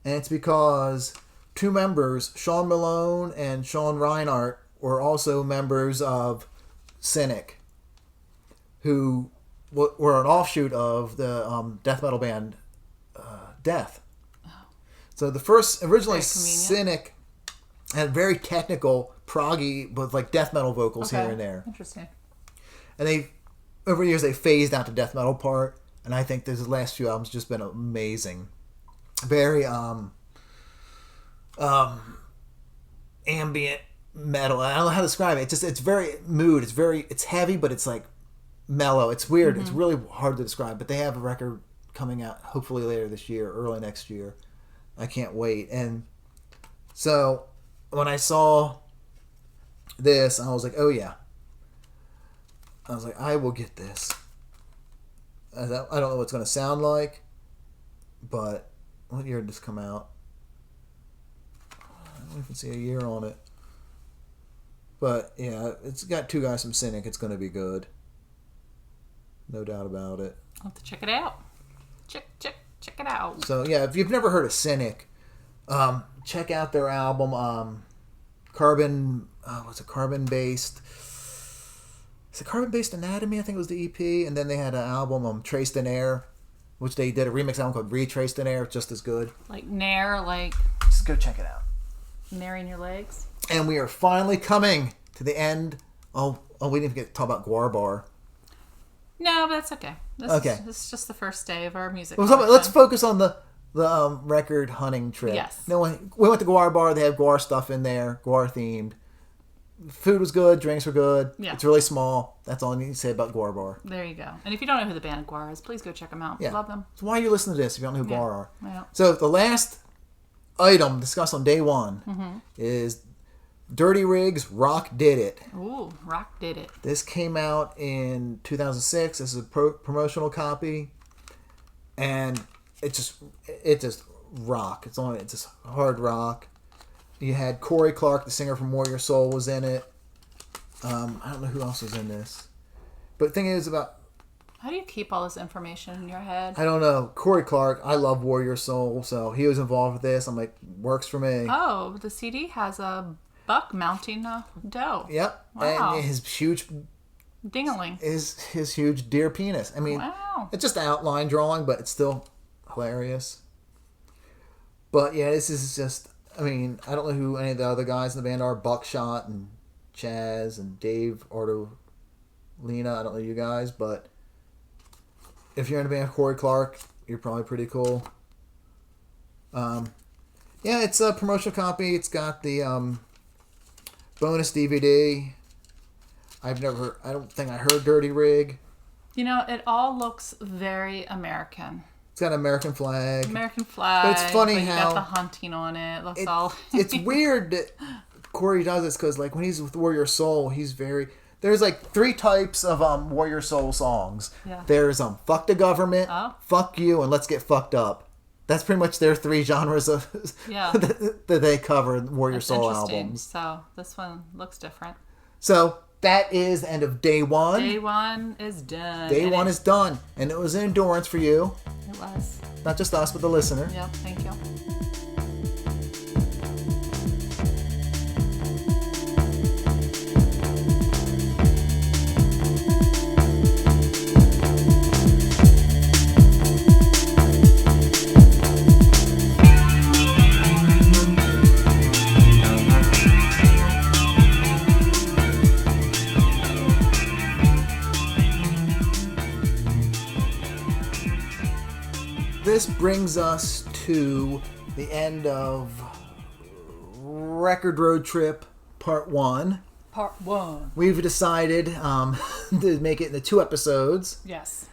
And it's because 2 members, Sean Malone and Sean Reinhardt, were also members of Cynic, who were an offshoot of the death metal band Death. So the first, originally Cynic had very technical, proggy, but like death metal vocals here and there. Interesting. And they over the years they phased out the death metal part, and I think this last few albums just been amazing. Very ambient metal. I don't know how to describe it. It's very mood. It's heavy, but it's like mellow. It's weird. Mm-hmm. It's really hard to describe. But they have a record coming out hopefully later this year, early next year. I can't wait. And so when I saw this, I was like, oh yeah. I was like, I will get this. I don't know what it's going to sound like, but what year did this come out? I don't even see a year on it. But yeah, it's got two guys from Cynic. It's going to be good. No doubt about it. I'll have to check it out. Check it out. So yeah, if you've never heard of Cynic, check out their album, Carbon Based. It's a Carbon-Based Anatomy, I think it was the EP, and then they had an album, Traced in Air, which they did a remix album called Retraced in Air, just as good. Like Nair, like... Just go check it out. Nairing your legs. And we are finally coming to the end. Oh, we didn't get to talk about Guar. No, but that's okay. This is just the first day of our music. Well, let's focus on the record hunting trip. Yes. No, we went to Guar. They have Guar stuff in there, Guar themed. Food was good, drinks were good. Yeah. It's really small. That's all I need to say about Guar. There you go. And if you don't know who the band Guar is, please go check them out. Yeah. Love them. So why are you listening to this if you don't know who Guar are? Yeah. So the last item discussed on day one is Dirty Rig's Rock Did It. Ooh, Rock Did It. This came out in 2006. This is a promotional copy. And it just rock. It's just hard rock. You had Corey Clark, the singer from Warrior Soul, was in it. I don't know who else was in this. But the thing is about... How do you keep all this information in your head? I don't know. Corey Clark, I love Warrior Soul, so he was involved with this. I'm like, works for me. Oh, the CD has a buck mounting a doe. Yep. Wow. And his huge... Ding-a-ling. His huge deer penis. I mean, It's just an outline drawing, but it's still hilarious. But yeah, this is just... I mean, I don't know who any of the other guys in the band are. Buckshot and Chaz and Dave Artolina. I don't know you guys, but if you're in a band with Corey Clark, you're probably pretty cool. Yeah, it's a promotional copy. It's got the bonus DVD. I don't think I heard Dirty Rig. You know, it all looks very American. It's got an American flag. But it's funny how... you got the hunting on it. That's all. It's weird that Corey does this because, like, when he's with Warrior Soul, he's very... There's, like, 3 types of Warrior Soul songs. Yeah. There's Fuck the Government, Fuck You, and Let's Get Fucked Up. That's pretty much their 3 genres of that they cover in Warrior Soul albums. So, this one looks different. So... That is the end of day one. Day one is done. Day one is done. And it was an endurance for you. It was. Not just us, but the listener. Yep, thank you. This brings us to the end of Record Road Trip Part 1. Part 1. We've decided to make it into 2 episodes. Yes.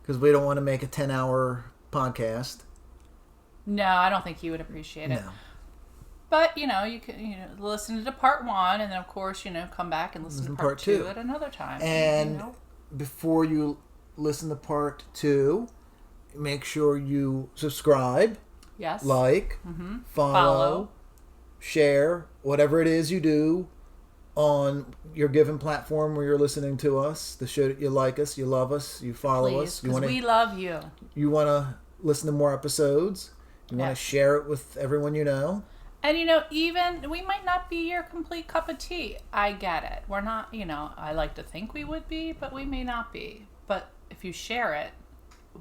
Because we don't want to make a 10-hour podcast. No, I don't think you would appreciate it. No. But, you can listen to Part 1 and then, of course, come back and listen to Part 2 at another time. And before you listen to Part 2... Make sure you subscribe, yes, like, follow, share, whatever it is you do on your given platform where you're listening to us. To show that you like us, you love us, you follow us. Because we love you. You want to listen to more episodes. You want to share it with everyone you know. And, even we might not be your complete cup of tea. I get it. We're not, I like to think we would be, but we may not be. But if you share it,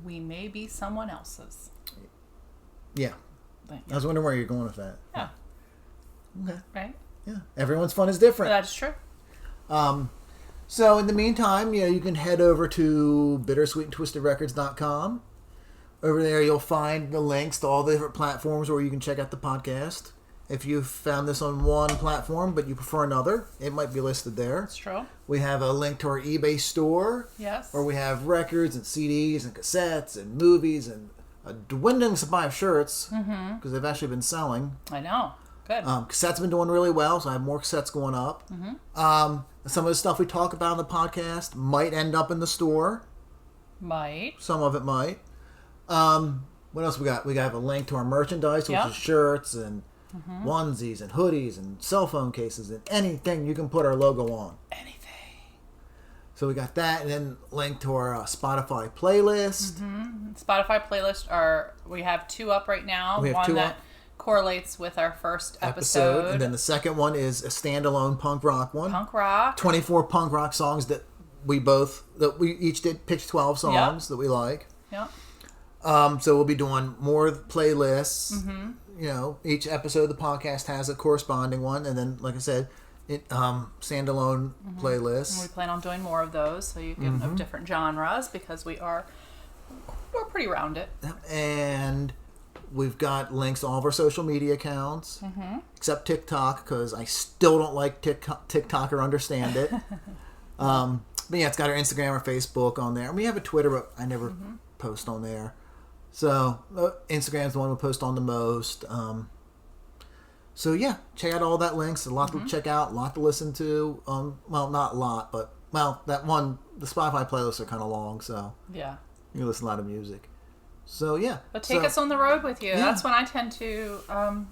we may be someone else's. Yeah. I was wondering where you're going with that. Yeah. Okay. Right? Yeah. Everyone's fun is different. That's true. So in the meantime, you can head over to bittersweetandtwistedrecords.com. Over there, you'll find the links to all the different platforms where you can check out the podcast. If you found this on one platform, but you prefer another, it might be listed there. That's true. We have a link to our eBay store. Yes. Where we have records and CDs and cassettes and movies and a dwindling supply of shirts. Because they've actually been selling. I know. Good. Cassettes have been doing really well, so I have more cassettes going up. Some of the stuff we talk about on the podcast might end up in the store. Might. Some of it might. What else we got? We have a link to our merchandise, which is shirts and onesies and hoodies and cell phone cases and anything you can put our logo on. Anything. So we got that, and then link to our Spotify playlist. Spotify playlist we have 2 up right now. We have one 2 that up. correlates with our first episode. And then the second one is a standalone punk rock one. Punk rock. 24 punk rock songs that we each did pick 12 songs that we like. Yep. So we'll be doing more playlists. Each episode of the podcast has a corresponding one, and then, like I said, standalone playlists. And we plan on doing more of those, so you can of different genres, because we're pretty rounded. And we've got links to all of our social media accounts, except TikTok, because I still don't like TikTok or understand it. But yeah, it's got our Instagram or Facebook on there. We have a Twitter, but I never post on there. So Instagram's the one we post on the most. So yeah, check out all that links. A lot to check out, a lot to listen to. Well, not a lot, but that one, the Spotify playlists are kind of long, so yeah, you can listen to a lot of music. So yeah, but take us on the road with you. Yeah. That's when I tend to,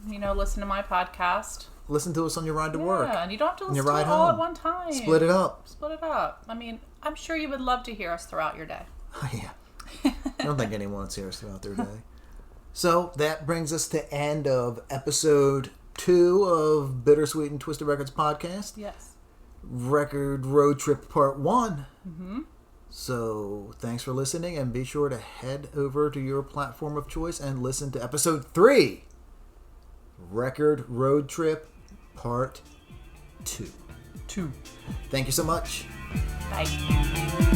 listen to my podcast. Listen to us on your ride to work. Yeah, and you don't have to listen your to it ride all home. at one time. Split it up. I mean, I'm sure you would love to hear us throughout your day. Yeah. I don't think anyone wants to hear us throughout their day. So that brings us to end of episode 2 of Bittersweet and Twisted Records podcast. Yes. Record Road Trip Part 1. So thanks for listening, and be sure to head over to your platform of choice and listen to episode 3, Record Road Trip Part 2. Thank you so much. Bye.